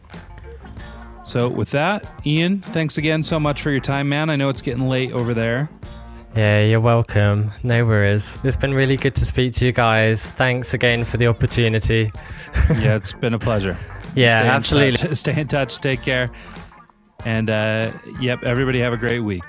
S2: So with that, Ian, thanks again so much for your time, man. I know it's getting late over there.
S3: Yeah, you're welcome. No worries. It's been really good to speak to you guys. Thanks again for the opportunity.
S2: Yeah, it's been a pleasure.
S3: Yeah, absolutely.
S2: Stay in touch. Take care. And, everybody have a great week.